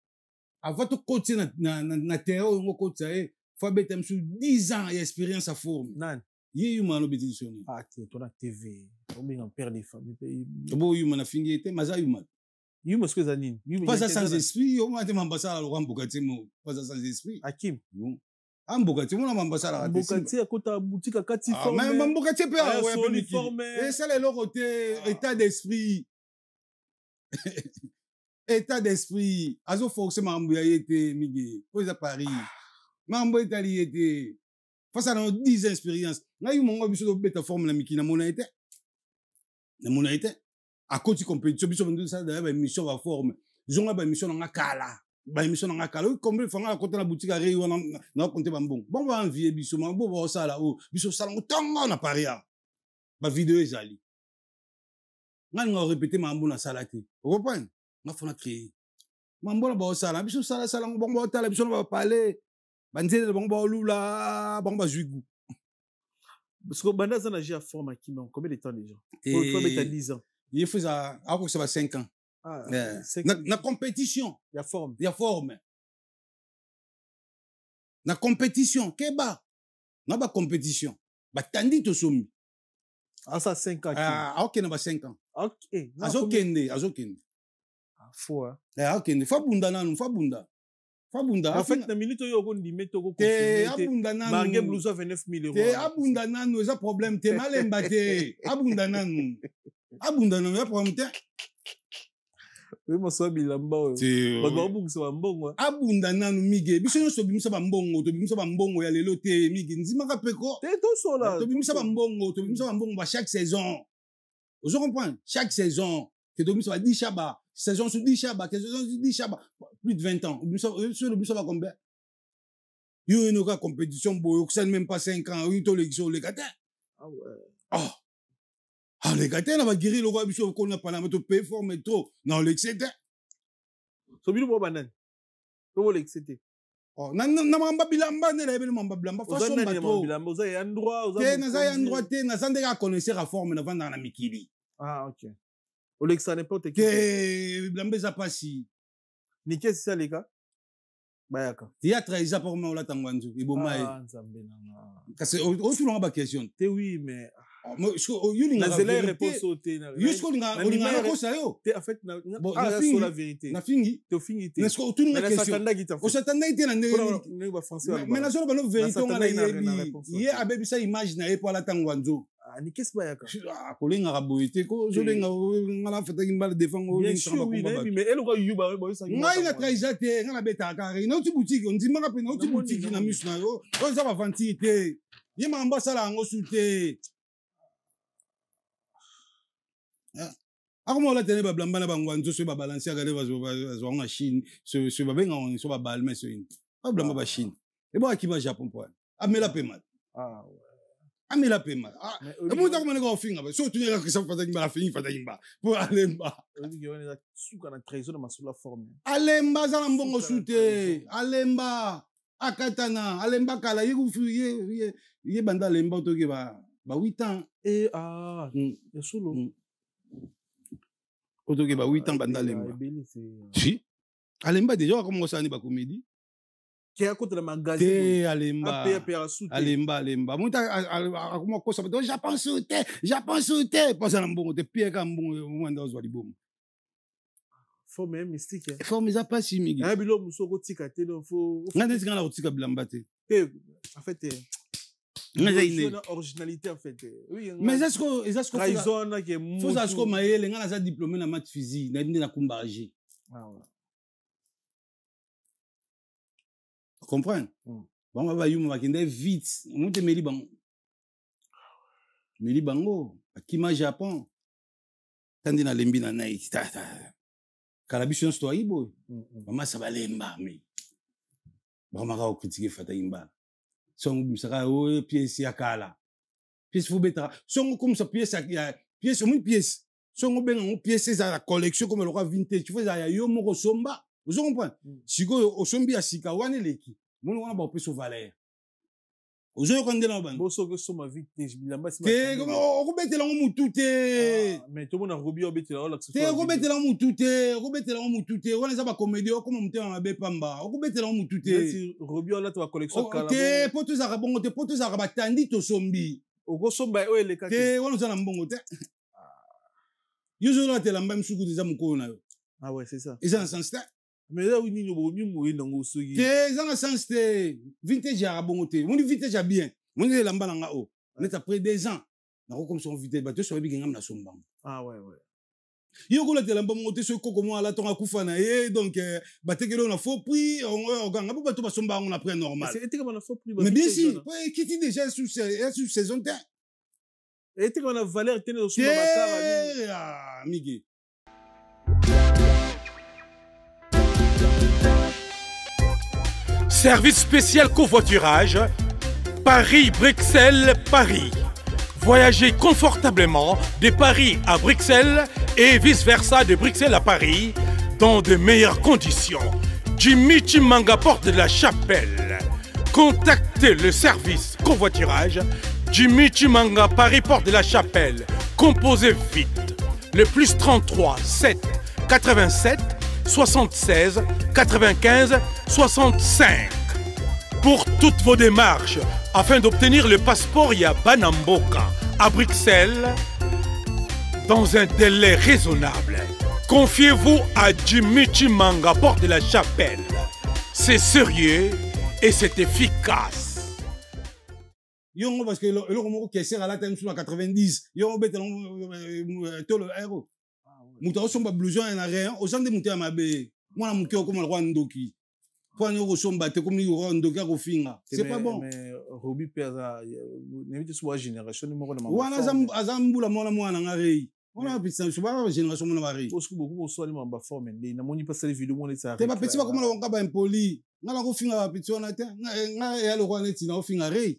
avant to côté na terre ngo côté faut beta sur 10 ans d'expérience à forme nan ye mano bédition te to na TV on bien père des familles bo yu mana fingi te maza yu man yu mosko za nini pas ça sans esprit yo mate mambasa la lo mbokati mo pas ça sans esprit Hakim mbokati mo na mambasa la mbokati akota boutique kati forme mais mbokati pe a ouais uniforme et ça le côté état d'esprit état d'esprit azo forcément mambo ya yete migi po za Paris mambo Italie yete face à nos 10 expériences na yu mongo biso beta forme na mikina mona été à côté compétition biso ndu ça da ba mission va forme zonga ba mission na kala comme fanga côté na boutique aré wana na compter bambong bon va envier biso mambo ba ça là o biso sala ngonga na paria ba vidéo ezali nga répéter mambo na salate vous comprenez na fona créer mambo na ba sala biso sala bon ba tala biso na ba parler banzele bon ba lula bon ba juigu parce que banda ça na j'ai forme qui mais combien de temps déjà faut mettre 10 ans il faut ça à quoi ça va 5 ans na compétition il y a forme na compétition keba na ba compétition ba tandi to somi ça 5 ans OK na ba 5 ans OK azokende faut OK fa bunda nanu en fait na minute yo ko ndime to ko confirmer marge blouson 29 000 euros te abunda nanu eza problème te malemba te abunda nanu ya problème te oui mo so bilamba o ba bungisa ba mbongo abunda nanu mige biso nyonso bimisa ba mbongo ya lelo te mige nzima ka peko te to sola to bimisa ba mbongo ba chaque saison vous comprenez chaque saison Que Domi soit 10 Chaba. Saison sur 10 Chaba. Que saison sur 10 Chaba. Plus de 20 ans. Sur le bus, ça va combien? Il y a une compétition, ça ne même pas 5 ans. Il y a une les gars. Ah ouais. Ah, les gars, on va guérir le roi Bissot qu'on a pas la moto paye fort, mais trop. Non, l'excédé. So, bilo mo banane. Comment l'excédé? Oh, mamba bilamba, ne la mamba bilamba. Façon bateau. Vous avez un droit. T'es, endroit, t'es, n'a connaisseur à forme avant dans la Mikili. Ah, ok. Au Lexa n'est pas t'es. Bilamba, ça passe. Ni qu'est-ce que ça, les gars? Bayaka. Théâtre, ils apportent moi la tangwanzu. Et bon, ah, parce que, au fil, on a pas question. T'es oui, mais. Moi, il y a une réponse au thé. Jusqu'au il y a une réponse à eux. En fait, la vérité. Na fingi. T'es fini. Mais tout le monde a question. Au satanda il était dans le. Mais la seule vérité, on a il y a abébé ça image na pour la tangwanzo. Ah, ni qu'est-ce bayaka. Ah, kolinga raboité ko, je lenga ngala fata gimbal défendre. Bien sûr, oui, mais elle va yuba, ça. Ngai na traizate, ngala beta kare. Na uti boutique, on dit maka pe na uti boutique na misu na yo. On ça va venti té. Yema ambasala ngo souté. Comment la télé va blamba na bangwanzo so ba balancer regarder va en Chine ce va bien on so ba balmer so in pas blamba ba Chine et bon qui va Japon pour amela paiement ah ouais amela paiement ah et moi comment on finga ba so tu n'es que ça fata ngba fingi fata ngba pour alemba on est suka na trésor na sur la forme alemba za mbongo souté alemba akatana alemba kala ye banda alemba to ke ba 8 ans et ah et solo Otoke ba 8 ans banda lemba. Si. Alemba déjà comment ça ni ba comédie. Qui a côté le magazine. Alemba. Alemba. Muta comment ko ça donc Japon sauté. Pas ça mbongo te pied ka mbongo mwanda ozwa libom. Faut même mystique. Faut mais ça pas si migi. Ah bilo musoko tika te donc faut. Ngana tika na tika bilamba te. En fait une originalité en fait. Oui, mais est-ce que Raizona qui est faut ça que maël ngana za diplômé na maths physique na kumbaji. Ah ouais. Comprends? Bon va yuma bakende vite. Monte meli bango. Akima Japon. Tandi na lembi na nai. Kalabition sto ibo. Mama sabalemba mais. Ba maka o critiquer fata imba. Son bisaka o pièce ya kala pièce faut beta son comme ça pièce ya pièce une pièce son ben on pièce ça la collection comme le roi vintage tu fais ça yo moko somba vous comprenez siko o sombi ya sika wane leki mon wana ba peso valeur ozo ko ndela ban boso ko soma vintage bilamba si te ko betela mutu te mais tout monde a robi obetela la te ko betela mutu te wana za ba comédie comme mutema mabe pamba ko betela mutu te robi la to collection kala te poto za bongo te poto za batandi to sombi oko somba o ele kate te wana za na mbongo te yuzo la te la mbam suku za mukolo na yo ah ouais c'est ça et ça en sens mais là oui ni bomi moyi nango soki te za na sens te vintage ya bongo te mon vintage ya bien mon la mbala nga o mais après 2 ans na ko comme son vintage ba to so bi ngam na somba ah ouais yo ko la te la mbongo te so koko mo ala to akufa na donc ba te kelo na faux prix on ganga ba to ba somba on après normal c'est était comme na faux prix mais bien sûr qui dit déjà sous saison te était comme na valeur tenir au somba bakara ah migi Service spécial covoiturage, Paris-Bruxelles-Paris. Voyagez confortablement de Paris à Bruxelles et vice-versa de Bruxelles à Paris dans de meilleures conditions. Jimmy Chimanga, porte de la Chapelle. Contactez le service covoiturage Jimmy Chimanga, Paris, porte de la Chapelle. Composez vite. Le plus 33 7 87 76 95 65 pour toutes vos démarches afin d'obtenir le passeport Yabanamboka à Bruxelles dans un délai raisonnable. Confiez-vous à Jimmy Chimanga, porte de la Chapelle. C'est sérieux et c'est efficace. Yongo parce que le romo qui sert à la time sur 90 yongo betelon to le héros muta osomba blouson en rien au centre de muta mabe mwana mukio comme le roi Ndoki pour nous osomba te comme le roi Ndoki ko finga c'est pas bon mais Robi pesa n'invite soit génération numéro de wana azambula mwana ngari On a petit je pas génération mon mari. Parce que beaucoup sont les membres forme mais na moni pas ça les vidéos mon ça. T'es pas petit pas comme on va impoli. Ngala ko finga petit on a té. Nga ya le roi neti na o finga ré.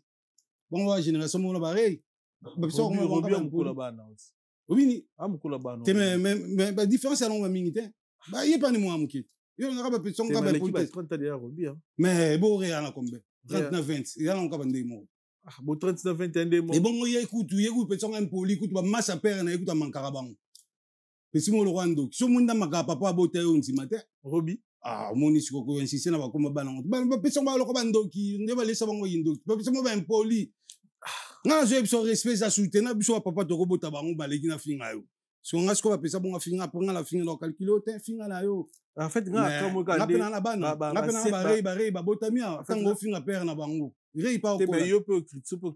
Bon wa génération mon mari. Ba petit on va mukula bana. Oui ni. Ah mukula bana. Mais ba différence alors mingi té. Ba y pas ni moi muki. Yo nga ba petit on va impoli. 30 derrière bien. Mais bon rien à combien 39 20. Il y a on va ndemo. Ah, bon 39 21 des mots. Et bon, il écoute, petit on impoli, écoute, ba massa père na écoute à mankarabango. Petit mo le rwando. Ki so munda maka papa bote yo nzimate. Robi. Ah, moni siko ko insister na ba koma bana. Ba petit on ba lo ko bandoki, ne ba lesa bango yindo. Petit mo ba impoli. Nga zo ebiso respect za soutenir biso papa to ko bota bango ba leki na finga yo. So nga siko ba pesa bonga finga pour nga la finga no calculer autant finga na yo. En fait, nga comme ka ndé. Na bana. Na pena ba botamia. Tango finga père na bango. Il pas au mais yo peut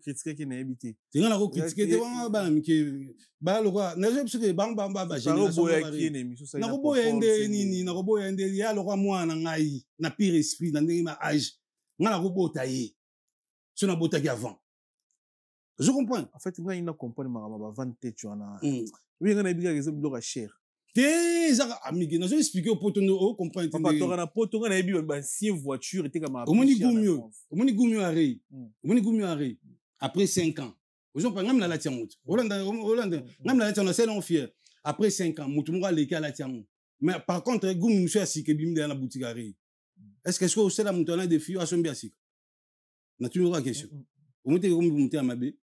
critiquer qui n'a habité. Tu n'as pas critiqué te va ba miki ba lo quoi na je parce que ba génération na ko boya ndé nini na ko boya ndé ya lo kwa mwana ngai na pire esprit na ndenge ma âge nga na ko bota ye so na bota ki avant je comprends en fait nga ina comprendre ma vente tu ana oui nga na biga exemple lo ka cher Teza amigi na zo expliquer au poto no comprendre papa to na poto nga na yebi ba si voiture était comme omoni gumio aré omoni gumio aré après 5 ans ozo pa ngam na la tiango Hollande ngam na la tiango c'est non fier après 5 ans mutu mo aleki la tiango mais par contre gum monsieur asike bimde na boutique aré est-ce que c'est la mutu na défi a sombi asike na toujours la question omoni ko mutu amabe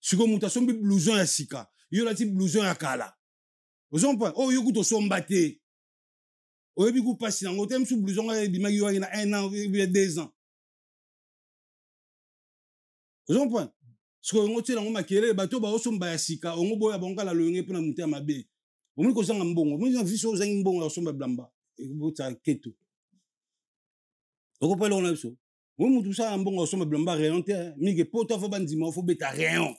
siko mutu sombi blouson ya sika yo la ti blouson ya kala Vous en parlez. Oh, yo sommes battés. Oh, et puis vous passez dans l'hôtel, sous blouson, il y a 1 an, il y a 2 ans. Vous en parlez. Parce que on tient on maquille les bateaux, bah, on sommes basika, on boit bonga la longue pour la monter à ma baie. On me cause un bon, on me dit aux un bon, on sommes blamba. Et vous ça keto. On comprend on a ça. On me tout ça un bon, on sommes blamba rien, mais que poto faut bandima, faut bêta rien.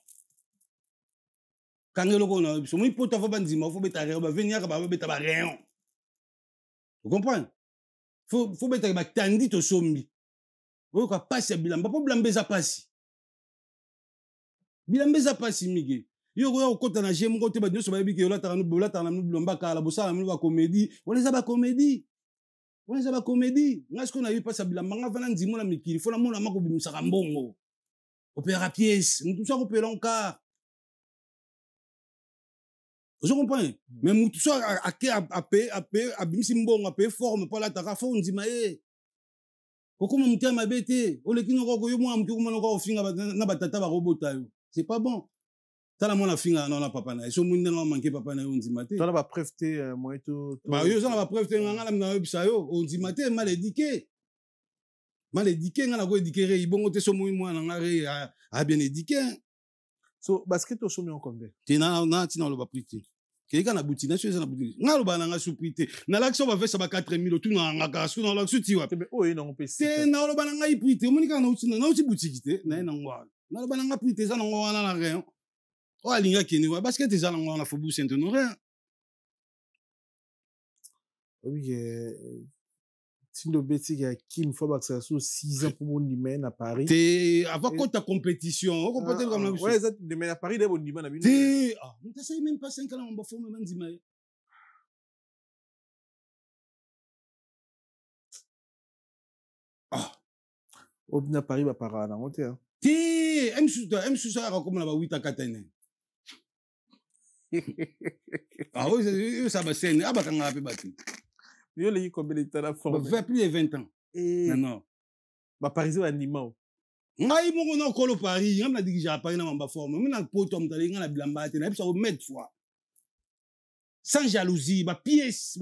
Quand on a so moi poto faut bandima faut beta rien ba venir ba beta ba rien vous comprenez faut beta ba tandi to sombi vous quoi passer bilamba pas blambeza passi bilambeza passi mige yo ko kota na jemu ko te ba nyoso ba biki yo la ta na blamba kala bosala mu ba comédie on les a ba comédie ngasko na yo passer bilamba nga vana ndimo na mikili faut na mona mako bimisaka mbongo opéra pièce tout ça ko pelonka. Je comprends. Mais tout ça a bimsi mbongo a forme pas la taka fo ndima Pourquoi mon mtia mabete o le kino ko yo mo amki ko ko finga na batata ba robota yo. C'est pas bon. Tala mona finga na papa na. So munde na manke papa na yo ndima te. Tala ba preuve te moi to. Ba yo na ba preuve te ngala na bisa yo o ndima te mal éduqué. Mal éduqué ngala ko éduquer ibongo te so mo na ngare a bien éduqué. So basket au sommet en combien? Tina lo ba prité. Quelqu'un na boutique, na chose na boutique. Na lo ba na sous prité. Na l'action va faire ça ba 4000 tout na ngaka sous na l'action ti wa. Oh na on peut. C'est na lo ba na ngai prité. Monika na uti boutique te. Na ngwa. Na lo ba na prité ça na ngwa na rien. O alinga kini wa basket za na ngwa na Faubourg Saint-Honoré. Oui Sindo beti ya Kim faut que ça soit 6 ans pour mon dimanche à Paris. T'es avant quand ta compétition, on comprend comme la ouais, ça demain à Paris d'abord dimanche à Bino. T'es ah, on t'a même pas 5 ans on va former même dimanche. Ah. Obna Paris va para na monter hein. T'es M ça comme la 8 à 4 ans. Ah oui, ça va c'est ah ba kan ngapi bati. Yo le combien de temps la forme? Ça fait plus de 20 ans. Non. Ba Paris wa animal. Ngai mo na kolo Paris, ngam na digi ja Paris na mamba forme. Mo na poto mtali ngala bilamba te na bisa o mettre fois. Sans jalousie, ba pièce.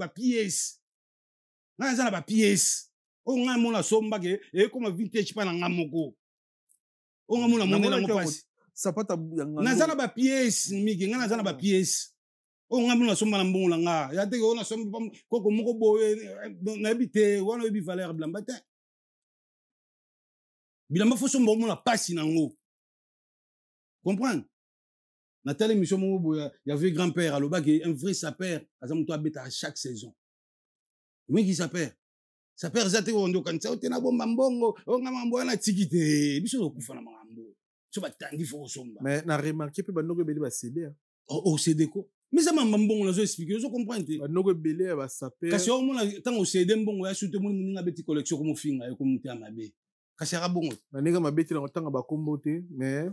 Ngai za na ba pièce. O ngai mo na somba ke e comme vintage pa na ngamoko. O ngai mo na monela mo passe. Sapata yanga. Na za na ba pièce, migi ngana za na ba pièce. O ngambi na somba na mbongo la nga ya te ko na somba koko moko boye na bité wana bi valeur blamba te bilamba fo somba mo na pasi nango comprendre na telle émission mo boya y avait grand-père à l'obaki un vrai sapeur azam to abeta à chaque saison oui qui sapeur zate ko ndo kanisa o tena bomba mbongo o ngama mbongo na tikite biso ko fana mambo so batandi fo somba mais na remarquer pe bandoko beli ba CD o CD ko Mais ça m'a bon, on a expliqué, vous comprenez? Non, belé, va saper. Parce que on a tant au CD bon, ya surtout mon ninga beti collection comme finga, comme t'es à ma bé. Kasi ra bon. Na ninga ma beti na tanga ba kombote, mais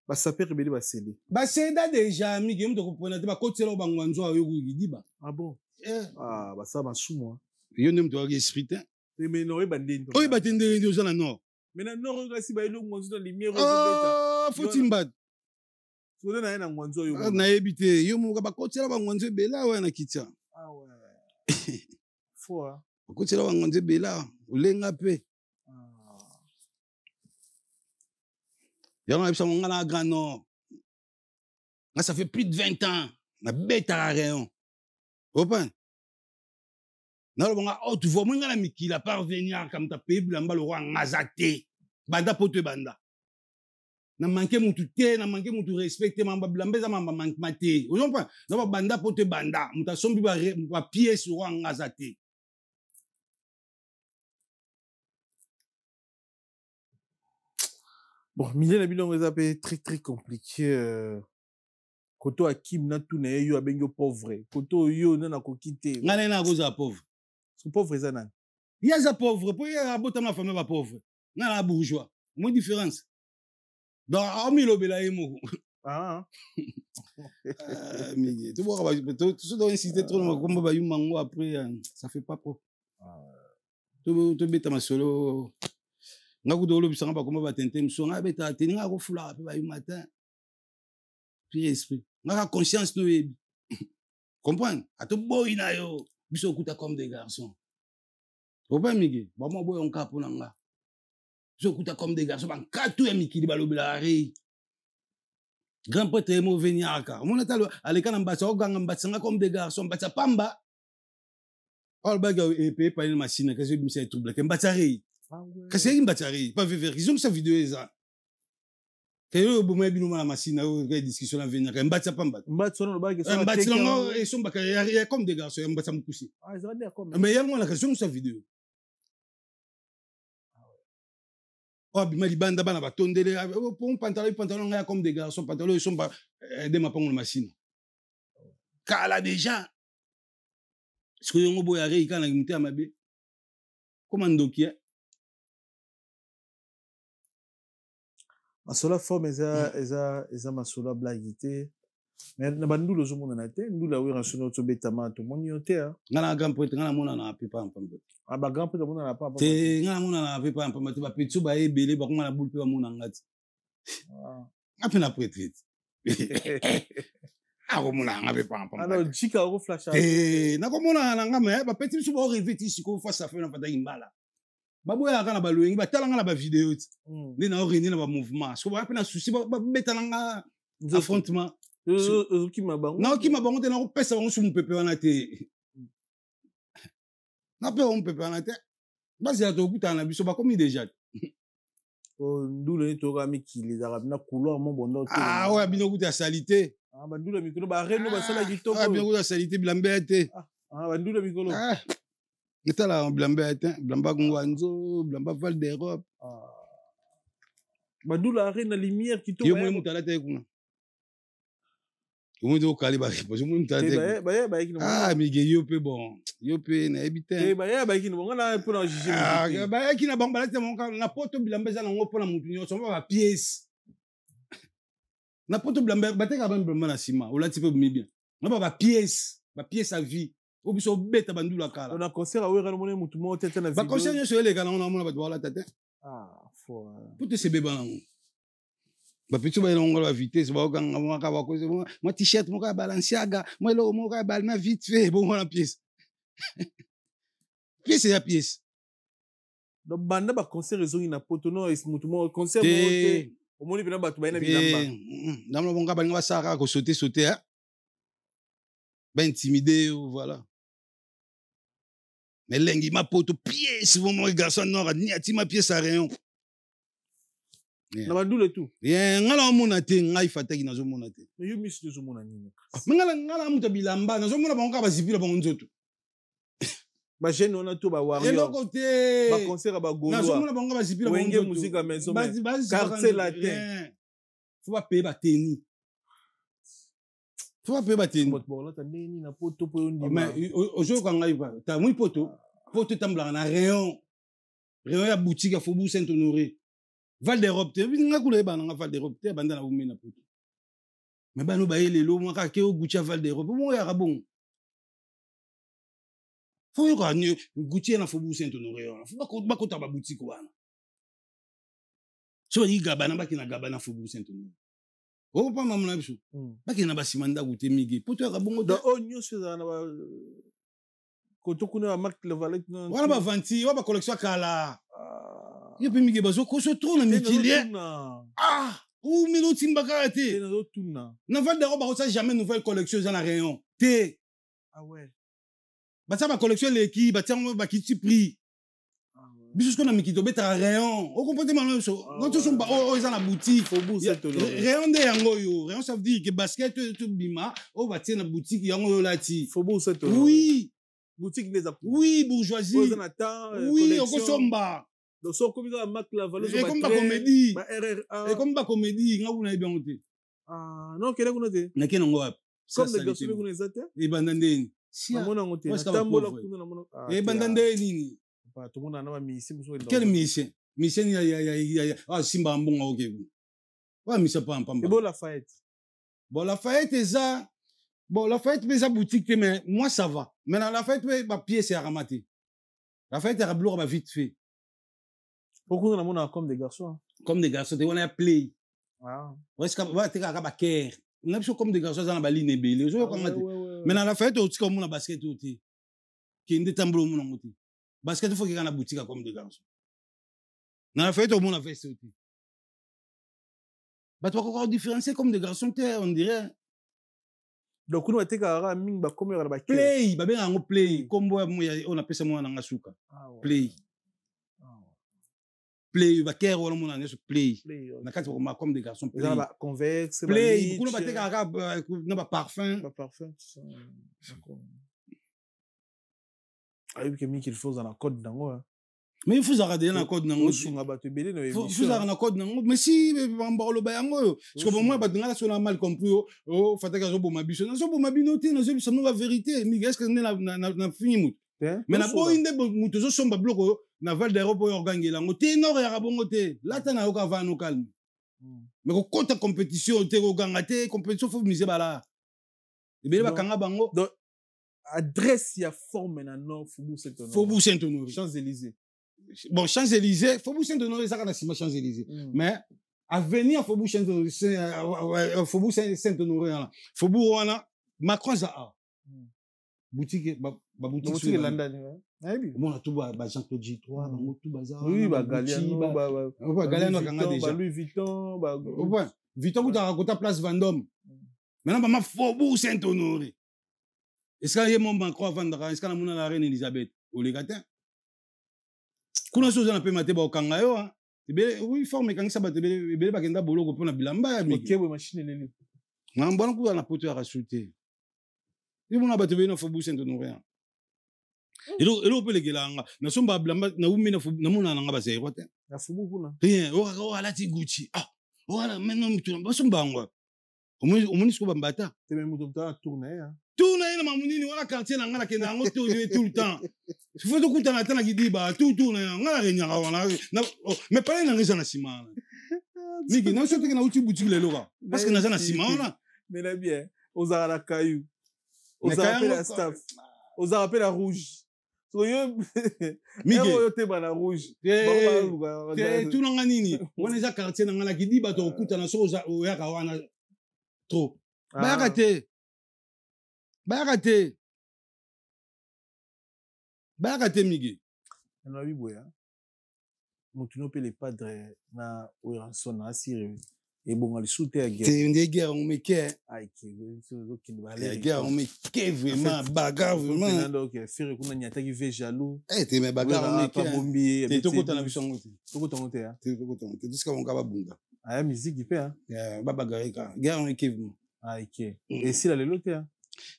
ba saper belé ba CD. Ba seda déjà, mi game to comprendre te ba kotela ba ngwanzo ayo gidi ba. Ah bon? Ah, bah ça m'a sous moi. Yo nem to esprit. Mais non, il bandine. Oh, il va tendre aux gens nord. Mais non, non, si ba ilo ngwanzo dans lumière. Ah, faut timbad. Soda na ina ngwanzo yo. Na ebité, yo mo ba kotela ba ngwanzo bela wa na kitsa. Ah ouais. Faut hein. Kotela ba ngwanzo bela, ulenga pe. Y'a un grand nord. Ça fait plus de 20 ans. Ma bête à la rayon. Vous comprenez? Non, tu vois, moi, je la parvenir comme ta peuple, le roi Ngazate. Banda pote banda. Na manqué mon tout na manqué mon tout respecté, mamba blambe, ça m'a manqué maté. Vous comprenez? Non, banda pote banda. Mouta sombi ba pied sur roi Ngazate. Bon, milieu na bino ça peut très très compliqué. Koto Akim na tout na yo abengo pauvre. Koto yo na ko quitter. Ngana na goza pauvre. C'est pauvre ça nan. Il y a za pauvre, pour y a bota ma famille ba pauvre. Ngana bourgeois. Mon différence. Dans amilo bela emo. Ah. Mais tu vois tout ça doit insister trop comme ba yumango après ça fait pas propre. Tu beta ma solo. Ngakudolo bisanga ba koma ba tente msonga beta teninga ko fula pe ba matin. Puis esprit. Ngaka conscience no yebi. Comprendre? Ato boy na yo biso kuta comme des garçons. Opa migi, ba mo boy on kapo nanga. Biso kuta comme des garçons, ban katu ya mikili ba lobela re. Grand prêtre mo veniaka. Mon atalo aleka na mbasa oganga mbatsanga comme des garçons, mbatsa pamba. All baga epé pa une machine que je me suis troublé. Mbatsa re. Kasi yaki mbatari, pas vivre. Ils ont sa vidéo ça. Que yo bomé bino na machine au discussion la venir. Mbatsa pamba. Mbatsa no ba ke so. Mbatsa no et son baka ya comme des garçons, mbatsa mkusi. Ah, ça va dire comme. Mais y'a la question sa vidéo. Oh bima libanda bana ba tondele pour pantalon ya comme des garçons, pantalon ils sont pas de ma pang la machine. Kala déjà. Est-ce que yo boya re ikana ngimte amabe? Comment ndokia? Masola forme eza masola blaguité mais na bandu lozo mona na te ndu la wira sono to betama to moni yote ha ngana grand poète ngana mona na pepa mpambe ah ba grand poète mona na papa te ngana mona na pepa mpambe te ba petsu ba ebele ba ngana bulpe ba mona ngati ape na poète ah ko mona nga pepa mpambe alors jika ko flash na ko mona na ngama ba petsu so ba revêti siko face à face na fata imbala baboya kana baluengi batalanga na ba vidéo ndi na orini na ba mouvement so ba pena souci ba betalanga affrontement ki mabango na ki mabango te na ko pesa bango sur mpepe wana te na pe on mpepe wana te basi ya to kuta na biso ba komi déjà ndule ni to ga mikili za na couloir mon bondo te ah ouais bino kuta salité ah ba ndule mikolo ba reno ba sala kitoko ah bino kuta salité bilambe te ah ba ndule mikolo Itala blamba ete blamba ngwanzo blamba Val d'Europe badula arena lumière qui tombe yo mo mutala te kuna yo mo do kali ba parce que mo mutala te ah mige yo pe bon yo pe na ebite ba ki no ngana pour na juger ba ki na bamba te mon na poto blamba za ngo pour na mutu nyonso ba pièce na poto blamba ba te ka blamba na sima o la ti pe mi bien na ba pièce à vie obiso beta bandula kala on a concert a wera mona mutu mo tete na vidéo ba concert nyo ele kana on mona ba wala tete fo puto se beba nango ba pitu ba longo la vitesse ba okanga mo ka ba ko mo t-shirt mo ka Balenciaga mo lo mo ka balma vite fait bon la pièce ya pièce donc banda ba concert ezongi na poto no mutu mo concert mo te o moni bina batu ba ina bilamba ndamlo bonga ba nga saka ko sauter hein ba intimider voilà. Mais lengi ma poto pièce vous mon garçon nord ni ati ma pièce à rayon na bandule tout ngala mona te ngai fataki nazo mona te mais yo miss nazo mona nini ngala muta bilamba nazo mona bango ba zipila bango nzoto ba jeune on a tout ba warrior et l'autre côté ba concert ba golo nazo mona bango ba zipila bango nzoto musique à maison quartier latin faut pas payer ba tennis faut pas payer batini mais aujourd'hui quand on va t'as muy poto tambla na rayon ya boutique à Faubourg Saint-Honoré Val d'Europe te nga kula ba na Val d'Europe te banda na umena poto mais ba no ba ele lo mo ka ke o Gucci Val d'Europe mo ya rabon faut yo ka ni Gucci na Faubourg Saint-Honoré faut ba ko ta ba boutique wana so yi gaba na Faubourg Saint-Honoré o pa mamuna biso bakina basimanda gute migi poto ya bongo da o nyuso za na ba kotokuna ba marque le valet wana ba vanti wa ba collection kala yo pe migi bazo ko so trop na mikilier ou milo timbaka te na Val d'Europe ba ça jamais nouvelle collection dans la rayon te ouais ba ça ba collection leki ba tiens ba kiti prix biso ce qu'on a mis qui tombe à rayon au comportement même chose quand tu sont ils dans la boutique rayon de yango yo rayon ça veut dire que basket tout bima on va tirer la boutique yango là ti oui boutique des oui bourgeoisie oui on consomba donc so comme ça marque la valeur et comme ba comédie et comme ba comédie nga una bien ote non kele kuna te na kena ngo comme des garçons kuna ezate e bandandeni si amona ngote na tambola kuna na mona e bandandeni tout le monde en a mis ici. Quel mission? Mission, ah, Simba Mbonga, ok. Ouais, mais c'est pas un pamba. Et bon, Lafayette. Bon, Lafayette, c'est ça. Bon, Lafayette, c'est sa boutique, mais moi, ça va. Maintenant, Lafayette, ma pièce est à ramater. Lafayette, elle a bloqué vite fait. Pourquoi on a mon comme des garçons? Comme des garçons, on a play. Ah. Ouais, c'est comme, ouais, t'es à Baker. On a comme des garçons dans la baline et belé. Maintenant, Lafayette, on a mon basket, qui est une tambour, mon outil. Basket, il faut qu'il y ait une boutique comme des garçons. Dans la fête, au monde a fait ça aussi. Bah, tu vas encore différencier comme des garçons, on dirait. Donc, nous, on a été à Ming, bah, comme il y a play, bah, bien, on play. Comme on appelle ça, moi, en Angasuka. Play. Play, bah, qu'est-ce qu'on a dit, play. On a quatre comme des garçons, play. Convexe, play. Beaucoup de arabe, non, parfum. Parfum, tout ça. Ah oui, qu'il faut dans la code d'ango. Mais il faut arrêter dans la code d'ango. Il faut arrêter dans la code d'ango. Mais si, on va le bayango. Parce que pour moi, on a mal compris. Oh, faut que je sois mabiche. Non, sois mabinoté, non, c'est la vérité. Mais est-ce que na fini mais na bo inde muto zo somba bloko na Val d'Europe organge la ngote nord ya rabongo te. Là ta na yo ka va no calme. Mais ko kota compétition te ko ganga te compétition faut miser bala. Et bien ba kanga bango. Adresse ya forme na nord Faubourg Saint-Honoré. Champs-Élysées. Bon, Champs-Élysées, Faubourg Saint-Honoré, ça, on a Champs-Élysées. Mais, à venir à Faubourg Saint-Honoré, Faubourg Saint-Honoré, Faubourg, on a Macron, ça a. Boutique, boutique London. Bon, on a tout, Jean-Claude J3, tout bazar. Oui, Galliano, Louis Vuitton, Vuitton, vous avez raconté place Vendôme. Maintenant, ma Faubourg Saint-Honoré. Est-ce qu'il y a mon banque à vendre? Est-ce qu'il y a mon la reine Elisabeth? Au légatin? Kuna chose na pe mate ba okanga yo hein. Oui, forme quand ça ba te bele ba kenda bolo ko pona bilamba mi. OK, bo machine leli. Na mbona ku na poto ya rasuté. Ni mona ba te bele na Faubourg Saint-Honoré. Elo pe le gelanga. Na somba bilamba na umi na mona na ngaba zero te. Na Faubourg kuna. Rien, o ala ti Gucci. Ah, o ala maintenant mutu ba somba ngwa. Omoni sko ba mbata. Te même mutu ta tourner hein. Tourner na mamunini wala quartier na ngana kenda ngo tout le temps. Il faut que tu aies un guidiba, tout tourne, mais pas une raison à Simana. Mais qui n'a pas de boutique les loga. Parce que n'a pas de Simana. Mais là bien, aux la caillou, aux rappels la staff, aux rappels la rouge. Soyez, mais tu la rouge. Tout le monde on est à quartier dans la guidiba, tu écoutes na chose au yakawana trop. Barate. Barate migi. Na biboya. Mutuno pe le padre na oranson na siri. Et bon ali soute à guerre. C'est une guerre on me quai. Ai ki la guerre on me quai vraiment bagarre vraiment. Donc faire kuna nyata ki ve jaloux. T'es mais bagarre on me quai. Bombi. T'es toko na biso ngote. Toko tongote hein. T'es toko tongote. Tout ce qu'on va bunda. Ah musique fait hein. Ba bagarre ka. Guerre on me quai. Ah ok. Et si la lelote hein.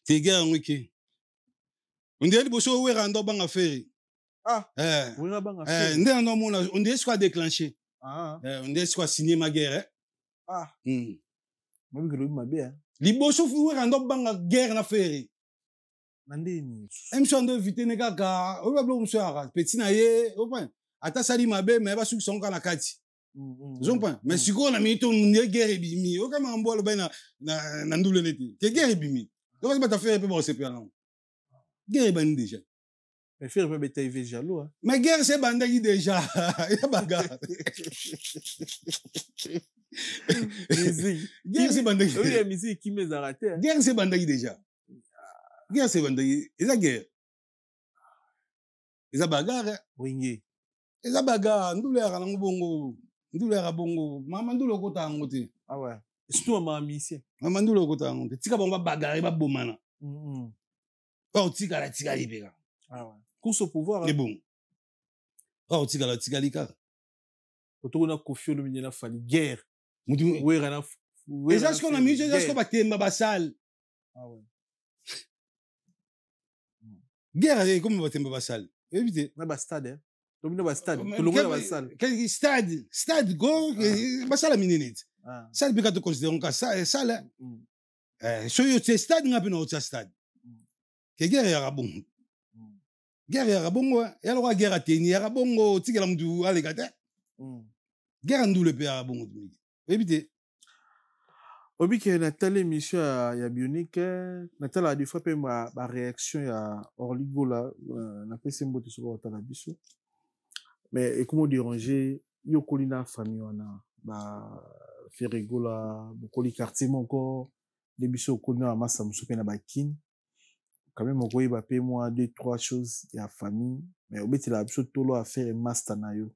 T'es guerre on me quai. On dirait boso we rando banga feri. Ah. On dirait soit déclenché. Ah. On dirait soit signé ma guerre. Ah. Moi que le ma bien. Liboso fuwe rando banga guerre na ferry. Nandini. Emso ando vite ne kaka, o ba blo mso ara, petit na ye, o pa. Ata sali mabe mais ba suki sonka na kati. Zompa, mais siko na minute on guerre bimi, o kama mbo lo ba na ndule neti. Ke guerre bimi. Donc ba ta faire pe ba se pe non. Guerre ban déjà. Mais faire peut être jaloux hein. Mais guerre c'est bandaki déjà. Ya bagarre. Guerre c'est bandaki. Oui, la musique qui me raté. Guerre c'est bandaki déjà. Guerre c'est bandaki. Et la guerre. Et la bagarre. Oui. Et la bagarre, ndule ara bongo. Ndule ara bongo. Mama ndule kota ngote. Ah ouais. Surtout ma mission. Mama ndule kota ngote. Tika bongo bagarre ba bomana. Pas tika la tika libera. Ah ouais. Course au pouvoir. C'est bon. Pas tika la tika lika. Autour na Kofi Olomide na fali guerre. Oui, rana. Et ça ce qu'on a mis, c'est ce qu'on va temba basal. Ah ouais. Guerre comme va temba basal. Évitez. Na ba stade hein. Domino ba stade. Tout le monde ba salle. Quel stade? Stade go basal a minute. Ça peut être considéré comme ça salle. So yo stade ngapi na autre stade. Que guerre ya bon. Guerre ya bongo, ya lo guerre teni ya bongo tikela mdu alegata. Guerre ndule pe ya bongo tumi. Évitez. Obi que Nathalie émission ya Bionique, Nathalie a des fois pe ma réaction ya Orligo là, na pese mbote sur otala biso. Mais et comment déranger yo kolina famille wana ba Ferrigo là, bokoli quartier encore des biso kolina massa musupe na bakin. Quand même on koyi ba pe moi 2-3 choses ya famille, mais obeti la biso tolo à faire master na yo.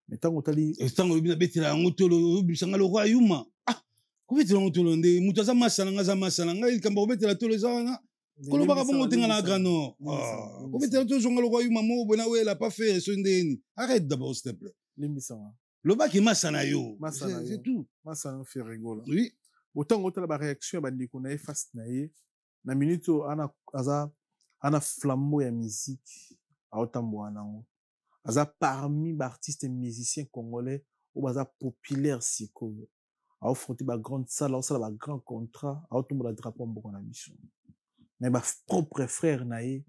Mais tant otali tant obi na betila ngotolo bisanga lo royaume. Kubeti la ngotolo nde mutu za masala nga ikamba kubeti la tolo zana. Kolo baka bongo tenga na grano. Kubeti la tolo zonga lo royaume mo bona we la pas faire so ndeni. Arrête d'abord s'il te plaît. Limbisanga. Le baki masana yo. C'est tout. Masana fait rigoler. Oui. Autant otala ba réaction ba ndeko na face na ye. Na minute ana flambeau ya musique a otambo anango. Aza parmi les artistes et musiciens congolais ou baza populaire siko. A affronté ba grande salle, a ba grand contrat, a otombo la drapeau mboko na biso. Mais ba propre frère nae,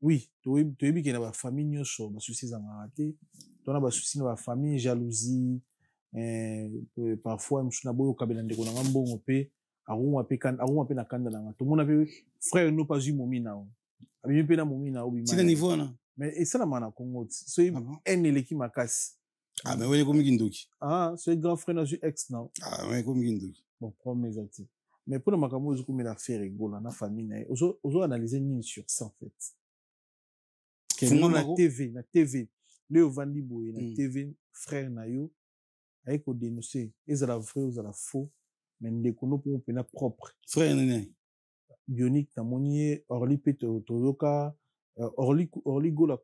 oui, toyebi ke na ba famille nyonso ba soucis za ngate, to na ba soucis na ba famille jalousie, parfois msuna boyo kabela ndeko na mbongo pe, aruma pe na kanda na ngato. Mona pe frère no pas eu momi na o. Abi pe na momi na o bi. C'est niveau na. Mais et ça la mana Congo. So en eleki makasi. Ah mais ouais comme Kindoki. Ah, c'est grand frère na ju ex na. Ah ouais comme Kindoki. Bon, premier actif. Mais pour le makamo zo comme la faire rigola na famille na. Ozo analyser ni sur ça en fait. Que na TV. Le vandi boye na TV frère na yo ay ko dénoncer ezala vrai ou ezala faux mais ndeko no pour pena propre. Frère nene. Bionique na monier Orli Peto Toyoka Orli Gola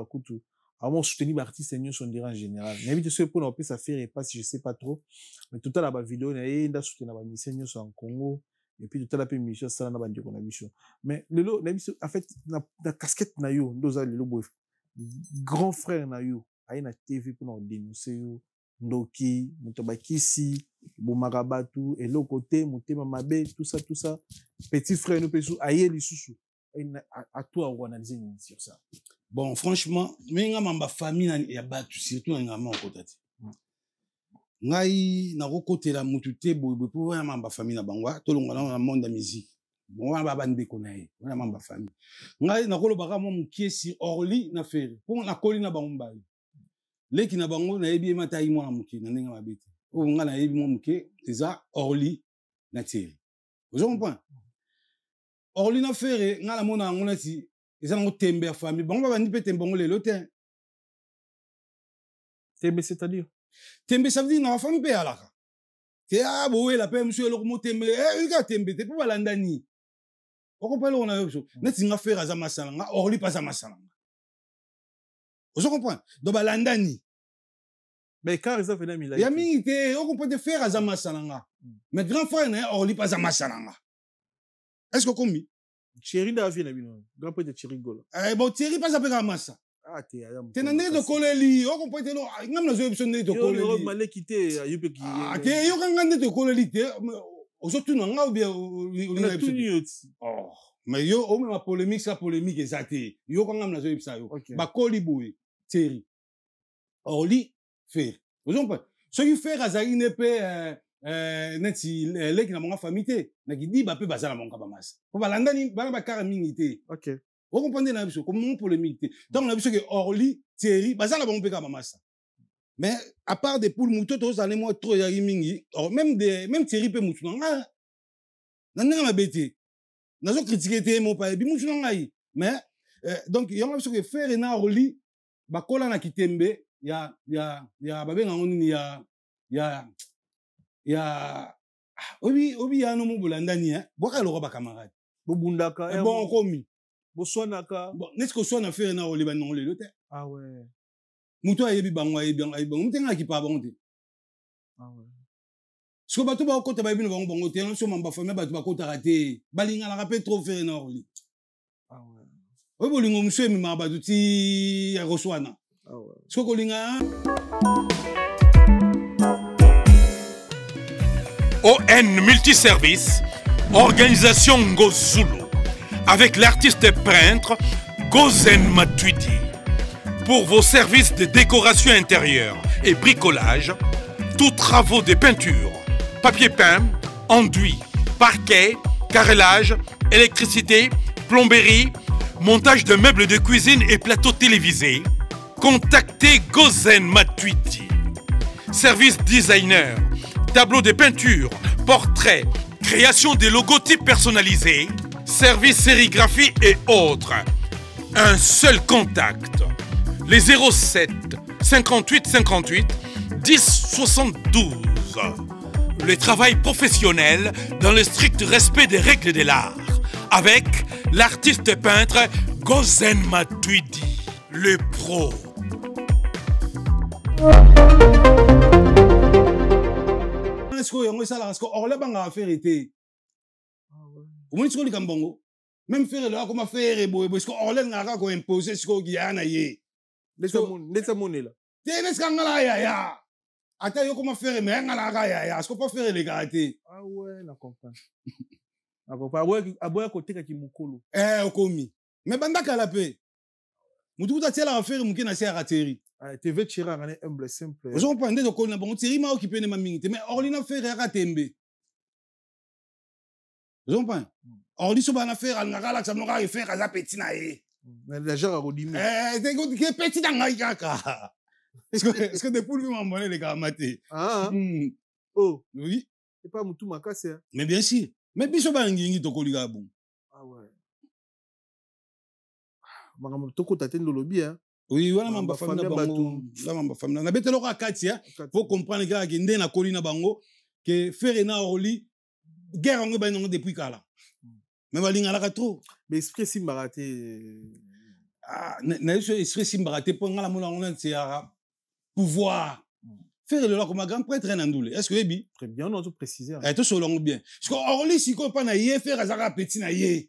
Kutu avant soutenir l'artiste en en général n'habite ce pour on peut ça faire et pas si je sais pas trop mais tout à la vidéo na enda soutenir ba mission en Congo et puis tout à la pe mission ça na ba ndeko na mission mais le lot en fait na casquette na yo ndoza le bof grand frère na yo ay na TV pour on dénoncer yo ndoki mutobakisi bomarabatu et l'autre côté mutema mabe tout ça petit frère nous peut aye lisusu à toi on analyser sur ça. Bon franchement mais nga mamba famille ya batu surtout nga mama okotati ngai na kokotela mutu te boye pour ya mamba famille na bangwa tolonga na monde de musique bon ba bande konaye na mamba famille ngai na kolobaka mo mukiesi Orli na fere pour na koli na bangombali leki na bango na yebi mata yi mwana muke na ndenge mabete o nga na yebi mo muke eza Orli na Thierry vous comprenez Orli na fere nga la mona ngona ti eza ngo tembe ya famille bango ba ndi pe tembe ngo lelo te tembe c'est-à-dire tembe ça veut dire na famille pe alaka te a bowe la pe monsieur lo mo tembe ka tembe te po balanda ni o comprendre on a yo na ti nga fere za masala nga Orli pas za masala vous comprenez donc balanda ni mais car ça fait na mila ya mingi te o comprendre faire za masala nga mais grand frère na Orli pas za masala nga est-ce que comme Thierry da vie na bino grand peut être Thierry Gola bon Thierry pas appeler à massa ah te ayam te na ndé de koleli o comprendre lo ngam na zo episode ndé de koleli malé quitter yupe qui ah te yo kanga ndé de koleli te Aujourd'hui, on a bien. Oh, mais yo, on met ma polémique, ça polémique exacte. Yo, quand on a joué ça, yo. Bah, Koliboué, Thierry. Orly, faire. Vous comprenez? Ce qui fait, Razali n'est pas, neti, les qui n'a pas famille, n'a qui dit, bah, peut baser la mon kabamas. Pour balandani, bah, caraminité. Ok. Vous comprenez la chose, comment polémique. Donc, on a vu que Orly, Thierry, baser la bon kabamas. Mais, à part des poules moutons, tous allez moi trop yarimingi, même Thierry peut mouton. N'a pas bêté. N'a pas critiqué mon père, puis mouton n'aïe. Mais, donc, il y a un chose que faire et n'a Orly, bah, kola na kitembe, babé na ngoni obi ya no mubulandani boka loko ba camarade bobundaka bon komi boswanaka bon n'est-ce que soit na faire na oliba non le te ah ouais muto ayebi bango mutenga ki pa bonte ah ouais so bato ba kota ba bino bango te no so mamba famille bato ba kota raté balinga la rapé trop faire na oli ah ouais oy bolingo mswe mi ma bato ti ya roswana ah ouais so kolinga ON Multiservice, organisation Ngozulu, avec l'artiste peintre Gozen Matuidi. Pour vos services de décoration intérieure et bricolage, tous travaux de peinture, papier peint, enduit, parquet, carrelage, électricité, plomberie, montage de meubles de cuisine et plateaux télévisés, contactez Gozen Matuidi. Service designer, tableau de peinture, portrait, création de logotypes personnalisés, service sérigraphie et autres. Un seul contact. Les 07 58 58 10 72. Le travail professionnel dans le strict respect des règles de l'art. Avec l'artiste peintre Gozen Matuidi, le pro. Est-ce que yango sala parce que orla banga affaire été au moins ce que kambongo même faire là comment faire boy parce que orla ngaka ko imposer ce ko giana ye nesa moni là tene skangala ya ata yo comment faire mais ngala ka ya est-ce que pas faire les gâtés ah ouais na comprendre na comprendre aboya côté ka kimukolo okomi mais banda kala pe mutu ta tela affaire muki na sia rateri TV Chira ngane humble simple. Vous comprenez de quoi on a bon Thierry m'a occupé de ma minute mais Orly n'a fait à Tembe. Vous comprenez? Orly so ba na faire al ngala ça n'aura faire à petit na e. La genre a rodimi. C'est que petit dans ngai kaka. Est-ce que des poules m'ont monnaie les gars maté. Ah. Oh, oui. C'est pas mutu makase. Mais bien sûr. Mais biso ba ngingi to ko liga bon. Ah ouais. Mangam to ko tatendo lobby hein. Oui, voilà mamba famille bango, la mamba famille. Na betelo ka katia, faut comprendre que ndé na kolina bango que faire na Orly guerre ngo ba non depuis kala. Mais balinga la trop. Mais esprit simbaraté na esprit simbaraté pour ngala mona on c'est pouvoir. Faire le là comme grand prêtre na ndoule. Est-ce que ebi? Très bien, on doit préciser. Tout selon bien. Parce que Orly si ko pa na yé faire azaka petit na yé.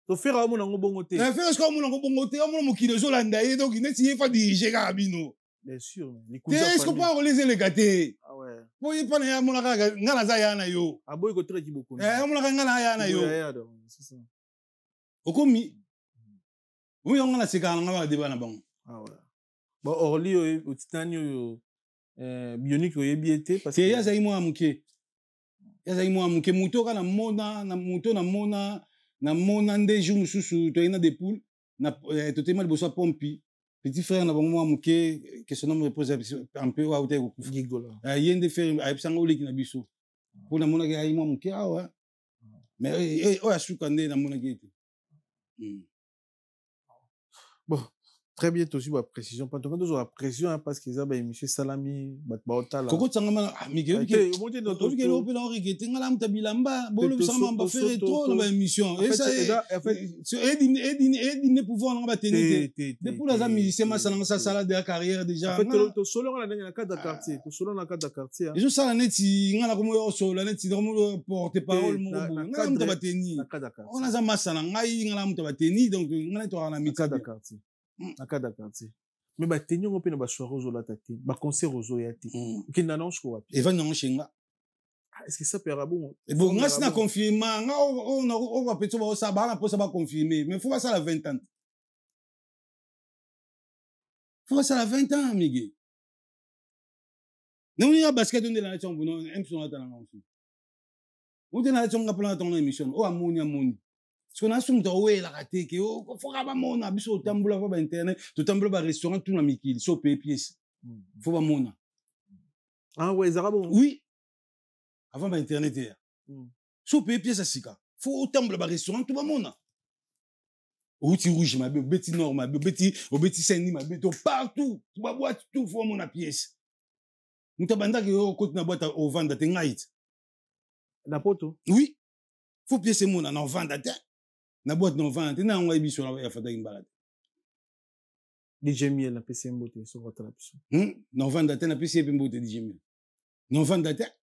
To faire à mon ango bongoté. Faire ce qu'on mon ango bongoté, on mon kilo zolanda et donc il n'est pas diriger kabino. Bien sûr. Est-ce qu'on peut relayer les gâtés? Ah ouais. Pour y prendre mon aga ngala za ya na yo. Ah boy ko très beaucoup. Mon aga ngala ya na yo. C'est ça. Okomi. Oui, on a seka ngala débat na bango. Ah ouais. Bon Orly au titani bionique au yebiete parce que ya za imo amuke. Ya za imo amuke muto kana mona na muto na mona na mona nde jour mususu to ina de poule na totalement boso pompi petit frère na bango amuke que son nom repose un peu à hauteur ko gigola yende faire ay sanga oleki na biso pour na mona ke ay mo amuke ah ouais mais o asuka nde na mona ke bon très bientôt aussi la précision pas toujours la pression parce que ça monsieur Salami batbaota koko tsangama miguel ke monte dans tout ke lope na rigete ngala mtabilamba bolo sama mba faire trop dans émission et ça en fait edine pouvoir na batenite depuis les amis c'est ma sala de carrière déjà en fait to solo na cadre quartier to solo na cadre quartier et je sala neti ngala comme yo solo neti vraiment porte parole mo ngala mtabateni on a za masala ngai ngala mtabateni donc ngala to na cadre quartier na cadre quartier mais ba tenyo ngope na ba soirée ozo la tati ba concert ozo ya ti kinda non sko wapi Evan non chenga Est-ce que ça peut être bon? Et bon, on a confirmé, on va peut-être ça va confirmer, mais il faut pas ça à 20 ans. Il faut pas ça à 20 ans, Miguel. Nous, on a basket, on est là, on est là, on émission. Oh, Amouni. Parce qu'on a souvent dit, la raté, que, oh, faut pas mon abus au tamboula, faut pas internet, tout tamboula, restaurant, tout la Mikil, so paye pièce. Faut pas mon. Ah ouais, Zarabon. Oui. Avant, bah, internet, hier. So paye pièce à Sika. Faut au tamboula, restaurant, tout le monde. Au petit rouge, ma bête, au petit nord, ma bête, au petit Saint-Denis, ma bête, partout. Tu vas boire tout, faut mon pièce. Nous t'as bandé que au côté na boîte au vendre, t'es ngaït. La poto? Oui. Faut pièce mon, en vendre, na boîte non vente na on ebi sur la fata imbalade DJ Miel na PC Mbote sur votre lapis non vente date na PC Mbote DJ Miel non vente date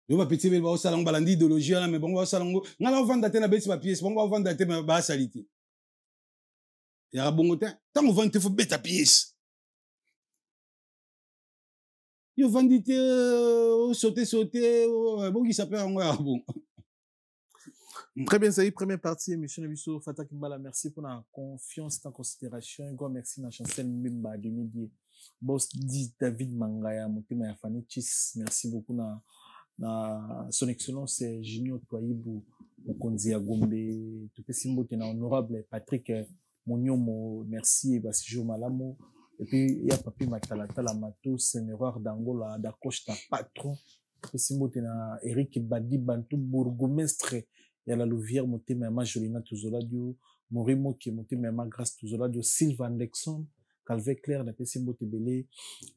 yo ba petit bel ba salon balandi idéologie là mais bon ba salon ngala vente date na beti ba pièce bon ba vente date ba salité ya bongo tant on vente faut beta pièce yo vendite sauter bon qui s'appelle en bon. Très bien, c'est la première partie, émission Nabiso Fata Kimbala. Merci pour la confiance et la considération. Un grand merci à la chancelle Mbemba de midi. Boss dit David Mangaya, Motema Yafani Chis. Merci beaucoup na son excellence Junior Toyibou, Mokonzi Agombe, tout petit mot na honorable Patrick Monyomo. Merci, Basijo Malamo. Et puis, il y a Papi Matalata, la Matos, Sénéroir d'Angola, d'Acosta, patron. Tout petit mot na Eric Badi Bantou, bourgmestre. Il y a la Louvière, Motema Jolina Tuzoladio, Morimo qui Motema Grâce Tuzoladio, Sylvain Lexon, Calvé Claire, na PC Motebele,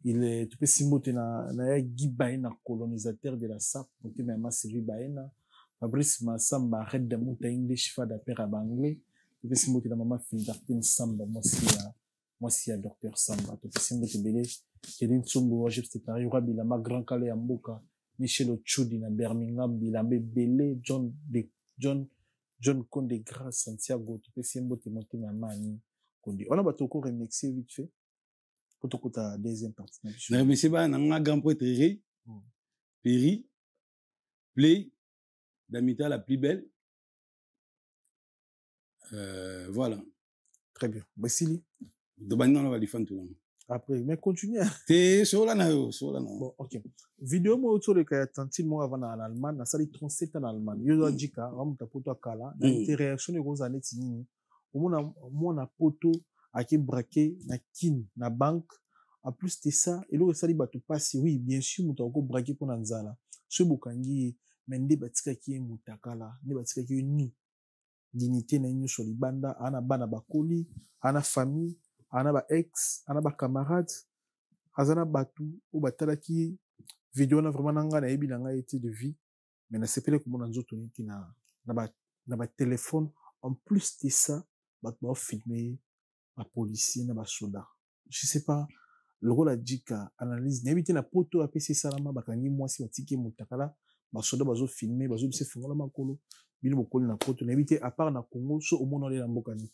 il est tout PC Motena, na Guy Baena, colonisateur de la SAP, Motema Sylvie Baena, Fabrice Massamba, Red de Mouta English, Fada Père Abanglais, tout PC Motena Mama Findartin Samba, moi si à Docteur Samba, tout PC Motebele, Kéline Tsumbo, Wajib Stéphane, Yorabi, la Grand Calais Amboka, Michel Ochudi, na Birmingham, Bilambe Belé, John Conde Grâce, Santiago, tu peux si mbote monter ma mani. On a battu encore remixé vite fait. Pour tout ta deuxième partie. Mais c'est pas un grand poète Péri, Play, Damita la plus belle. Voilà. Très bien. Bassili. De maintenant, on va les faire tout le monde. Après, mais continue. T'es sur la Bon, ok. Vidéo moi autour de Kayatantil, moi avant en Allemagne, na sali 37 en Allemagne. Yo doit dire ram ta poto kala, na été réaction de gros années tini. Au moins na poto a qui braqué na kin na banque. En plus de ça, et là sali batu passe oui, bien sûr muta ko braqué pour nanzala. Ce bokangi mende batika ki mutakala, ne batika ki ni dignité na nyo sur libanda, ana bana bakoli, ana famille. Ana ba ex, ana ba camarade, azana batu, ou batala ki vidéo na vraiment nanga na ebi nanga été de vie, mais na sepele comme on nzoto niti na ba téléphone. En plus de ça, ba filmer ba policier na ba soldat. Je sais pas, le rôle a dit ka analyse, n'habite na poto apesi salama bakangi mwasi batiki mutakala, ba soldat bazo filmer, bazo bise fungola makolo, bino bokoli na poto, n'habite à part na Congo, so au moins on est na mbokani.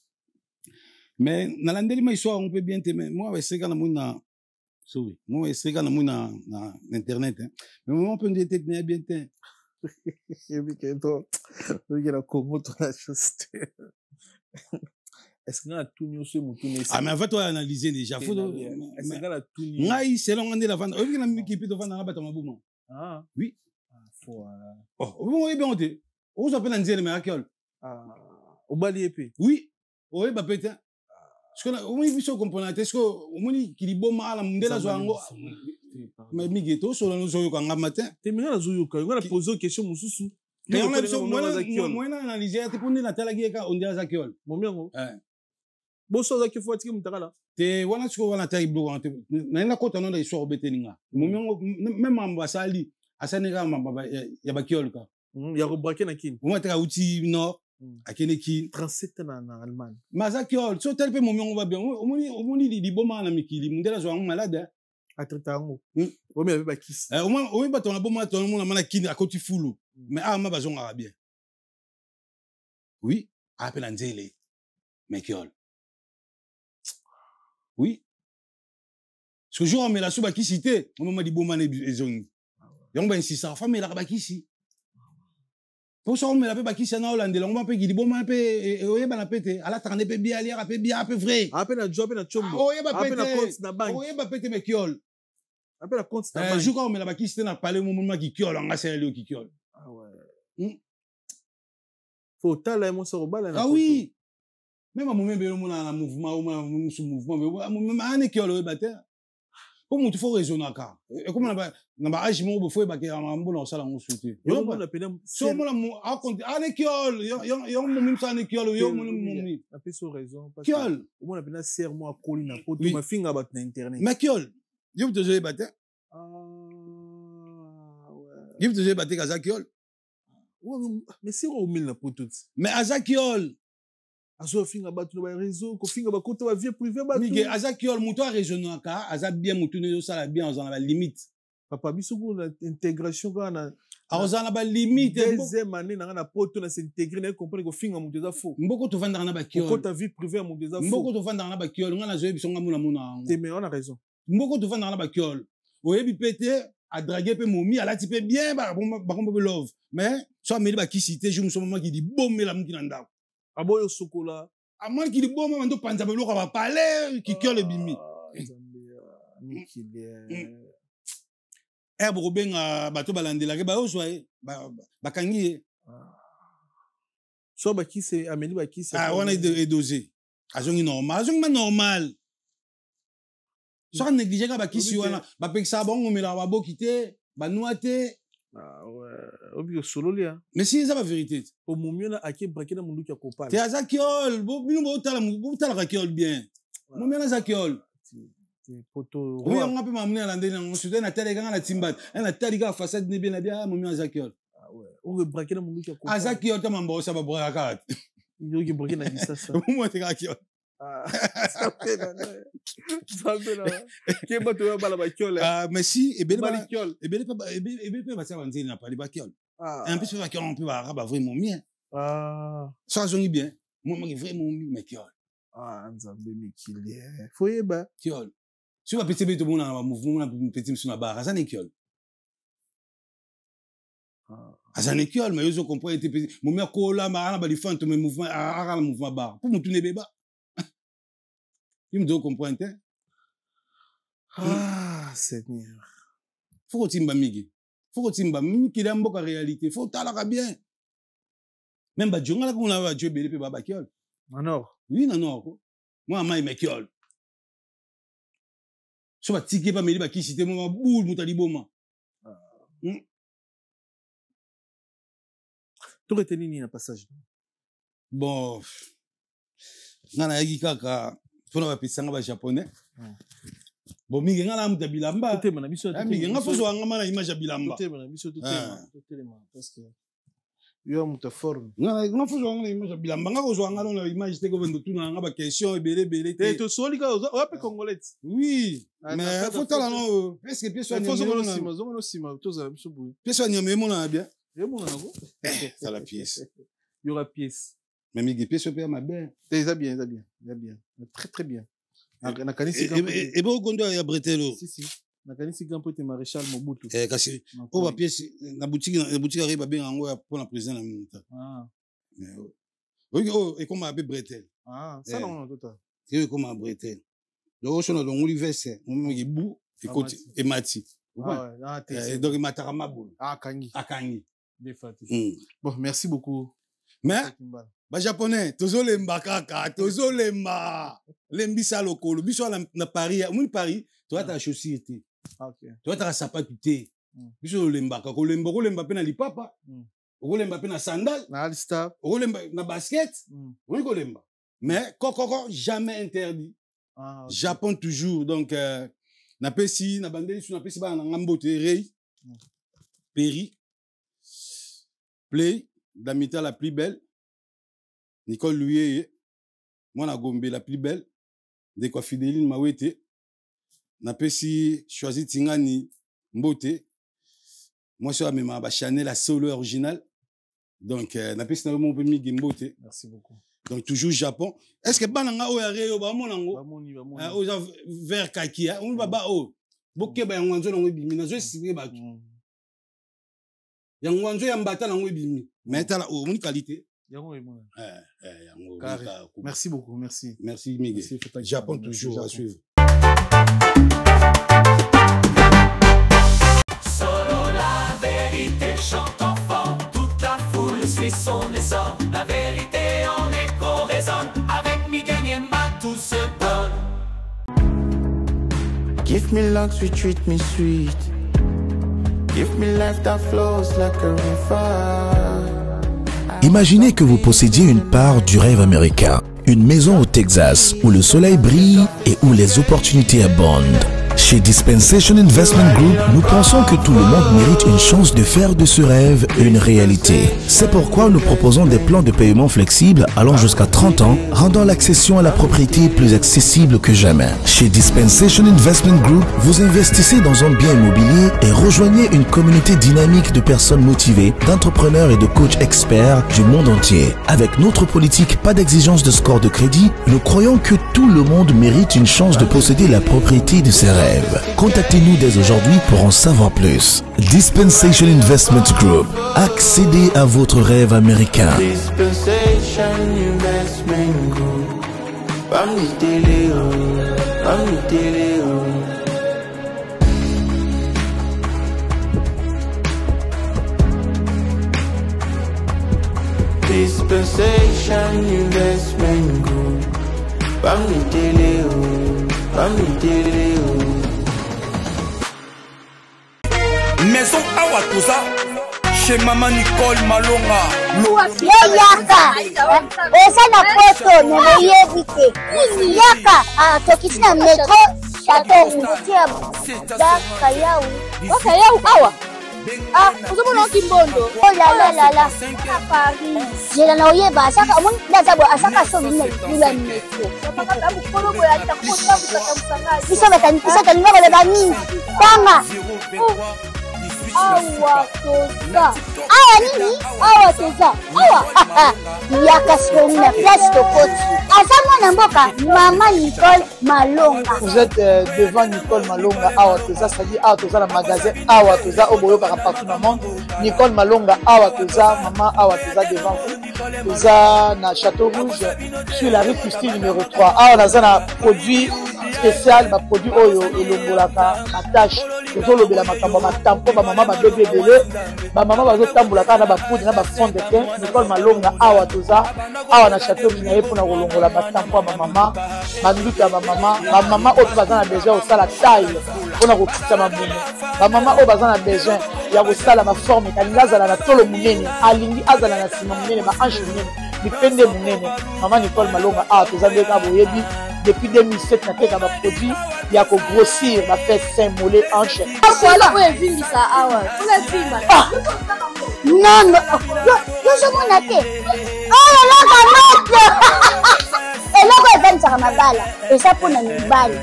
Mais dans l'andeli histoire on peut bien t'aimer moi c'est quand na sorry moi c'est quand na internet hein mais moi on peut détecter bien t'aimer et puis toi il y a la Congo toute la chose est-ce que na tout nous ce moutou ah mais va toi analyser déjà faut est-ce que na tout ngai c'est long on est la vente on na miki pito vendre na bata mabuma ah oui faut oh on est bien on te on s'appelle Nzele mais akol ah au bali épée oui oui bah peut-être parce que on est sur component est-ce que on est qui li boma ala mundela zwango mais migeto sur la nozo yo nga matin te minga na zoyo ka ngala poser question mususu mais on a moi na analyser te poni na tala gieka on dia zakiol momiango boso zaki faut atiki mutakala te wana tiko wana ta iblo ante na ina kota no da histoire obetelinga momiango même ambasali asaneka mamba ya bakiol ka ya ko braquer na kin on ta uti no akene ki 37 na Allemagne mazakiol so tel pe momiango ba bien omoni li boma na mikili mundela zwango malade atratango omi avec bakis au moins omi ba tona boma tona mona mana kini akoti fulu mais ama bazonga bien oui appelle Nzele mekiol oui ce jour on met la souba qui cité on m'a dit boma na ezongi Yango ba insista femme la bakisi. Pour ça on me la bakisi na Hollande longo mpe ki di boma mpe oyeba na pete ala tande pe bien ali pe bien pe vrai. Ape na job na chombo. Oyeba pete. Ape na compte na banque. Oyeba pete me kiol. Ape na compte na banque. Jour quand on me la bakisi na parler moment ki kiol nga serre ki kiol. Ah ouais. Faut tala mo so bala na. Ah oui. Même à moment be mo na mouvement ou mo sous mouvement même ane kiol oyeba te. Comme tu faut raisonner car et comme na ba age mo faut ba ke ambo na sala ngo souté yo mo na pena so mo na a compte ane kiol yo mo même ça ane kiol yo mo mo na peso raison parce que mo na pena serre mo akoli na poto ma finga bat na internet mais kiol yo te je batte ouais yo te je batte kaza kiol mais c'est au mille na poto mais aza kiol azo finga batu na réseau ko finga ba kota ba vie privée batu mige azakiol muto a raisonner ka aza bien muto ne sala bien on a limite papa biso ko na intégration kana on a ba limite deuxième année na poto na s'intégrer na comprendre ko finga muto za faux mboko to vanda na ba kiol ko ta vie privée muto za faux mboko to vanda na ba kiol nga na zo biso nga muna te mais on a raison mboko to vanda na ba kiol oyebi pété a draguer pe momi ala ti pe bien ba kombe love mais so ameli ba kisité jour so moment qui dit bombe la muki na ndako aboyo sokola amani ki bo mama ndo panza beloko ba parler ki kiol ebimi bo benga bato balandela ke ba oswa ba kangi so ba kise ameli ba kise wana est dosé azongi normal so négligé ka ba kisi wana ba peksa bongo mela ba bokité ba noité ah ouais obio solo lia mais si ça la vérité au momio na ake braquer na mundu ya kopala te azakiol bino bo tala rakiol bien momio na zakiol poto oui on a pe mamne ala ndena on se na tele kanga na timbat na tele ka façade ne bien na bien momio azakiol ah ouais on braquer na mundu ya kopala azakiol ta mambo sa ba braquer il y a braquer na distance moi te rakiol ah ça fait là ke bato ya bala ba kiol ah mais si e bele ba kiol e bele ba sa banzeli na pali ba kiol et en plus va kiol on peut ba arabe vraiment bien ah ça zongi bien moi vraiment mais kiol ah nzambe mikili foye ba kiol si va petit beto mona mouvement na petit sur na barre ça ne kiol ça ne kiol mais yo comprendre était petit mon mère kola ma ba difante mais mouvement ara mouvement barre pour mutu ne beba il me doit comprendre ah Seigneur faut que timba migi faut que timba miki la mboka réalité faut talaka bien même ba jonga la ko na ba Dieu belé pe ba kiol nanor oui nanor moi mai me kiol so ba tiki pa meli ba kisité moi boule mutali boma to retenir ni na passage bon ngana yaki kaka pona ba pisanga ba japonais bon mingi ngala muta bilamba te mana biso mingi nga foso nga mana image ya bilamba te mana biso te ma parce que yo muta forme nga foso nga image ya bilamba nga kozo nga na image te ko vendo tuna nga ba question belé te to soli ka o pe congolais oui mais faut tala no est-ce que pièce no sima to za biso bu pièce ya nyame mona bien yo mona nako ça la pièce il y aura pièce mais mingi pièce pe ma bien ça bien très très bien na kanisi et bon gondo ya bretelo si na kanisi gampo te maréchal Mobutu kasi o ba pièce na boutique arriba bien ngo ya pour la président na minute ah mais oui et comment appelle bretel ah ça non tota et comment bretel donc on a donc l'université on me bu et mati donc il matara mabul akangi bon merci beaucoup mais ba japonais tozolemba kaka tozolemba lembisa lokolo biso na Paris mun Paris to ata société OK to ata sapatu te biso lemba ka kolemba pe na lipapa kolemba pe na sandal na All-Star kolemba na basket oui kolemba mais kokoko jamais interdit Japon toujours donc na pesi na bandeli sur na pesi ba na ngambote rei Péri play Damita la plus belle Nicole Louye moi na Gombe la plus belle de quoi Fidéline Mawete na pesi choisi Tingani Mbote moi sur même ba Chanel la solo original donc na pesi na mon premier Mbote merci beaucoup donc toujours Japon est-ce que bananga o ya reyo ba monango o za vert kaki on ba o boke ba ngwanzo na ngwe bimi na zo sibe ba yango nzo ya mbata nango ebimi mais tala o moni qualité yango yango merci beaucoup, merci Miguel. Japon toujours à suivre. Solo la vérité chante enfant, toute la foule suit son essor. La vérité en écho résonne, avec Miguel Niemba tout se donne. Give me luck, treat me sweet. Give me life that flows like a river. Imaginez que vous possédiez une part du rêve américain, une maison au Texas où le soleil brille et où les opportunités abondent. Chez Dispensation Investment Group, nous pensons que tout le monde mérite une chance de faire de ce rêve une réalité. C'est pourquoi nous proposons des plans de paiement flexibles allant jusqu'à 30 ans, rendant l'accession à la propriété plus accessible que jamais. Chez Dispensation Investment Group, vous investissez dans un bien immobilier et rejoignez une communauté dynamique de personnes motivées, d'entrepreneurs et de coachs experts du monde entier. Avec notre politique, pas d'exigence de score de crédit, nous croyons que tout le monde mérite une chance de posséder la propriété de ses rêves. Contactez-nous dès aujourd'hui pour en savoir plus. Dispensation Investment Group. Accédez à votre rêve américain. Dispensation Investment Group. Dispensation Investment Group. Maison Awatoza chez Maman Nicole Malonga. Yaka eza na poto nemoyebite yaka tokiti na metro chateau ngutia dakayau okayau awa ozomona okimbondo olalala Paris jela na oyeba asaka omoni ndazabo asaka so mina lula metro biso batalinga baleba mingi tanga awa toza awa nini awa toza awa yaka soni na place tokoti aza mwana mboka Maman Nicole Malonga. Vous êtes devant Nicole Malonga awa toza, c'est-à-dire awa toza na magasin awa toza oboyoka partout dans le monde. Nicole Malonga awa toza, maman awa toza devant vous. Toza na Château Rouge sur la rue Custine numéro 3. Awa naza na produit spécial, ba produit oyo elongolaka attache tozolobela makambo matampo ba mama ba bébé belé ba mama bazotambolaka na ba poudre na ba fond de teint. Nicole Malonga awa toza awa na Château Rouge na epona kolongola matampo ba mama banduka ba mama oyo baza na besoin osala taille pona kokita mamuno ba mama oyo baza na besoin ya kosala ma forme kalinga azala na tolo munene alingi azala na sima munene ma hanche munene mipende munene. Maman Nicole Malonga awa toza ndeka boyebi depuis 2007 nateka ba produit ya ko grossir ba fait sein mollet hanche Voilà où est venu ça awa non yo somona te oh la kamate eloko evanisaka mabala eza mpona mibali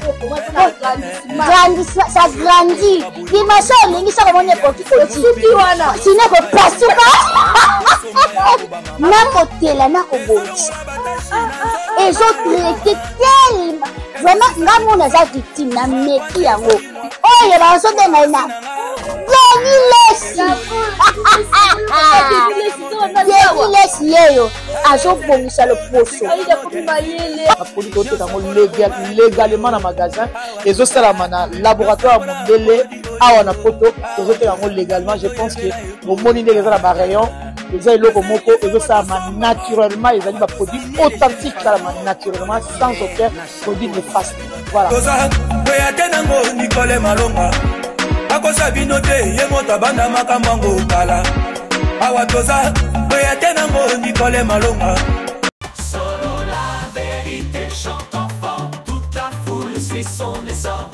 ça grandit dimension olingi soko mona ekokikoti wana sino kopasuka nakotela nakobongisa ezotraite telema vraiment nga mona aza victime na meki yango oyo bazobenga na Lesi yeyo azobongisa loposo produit oteka ngo légalement na magasin ezosalama na laboratoire mondele awa na poto tozoteka ngo légalement. Je pense que omoni ndenge eza na barayon eza eloko moko ezosalama naturellement, ezali ba produit authentique salama naturellement sans aucun produit néfaste. Voilà. Nicole Malonga akosa bino te ye moto abanda makambo kala awa toza oya tena ngo Nicole Malonga. Solo la vérité chante enfant, toute la foule suit son essor.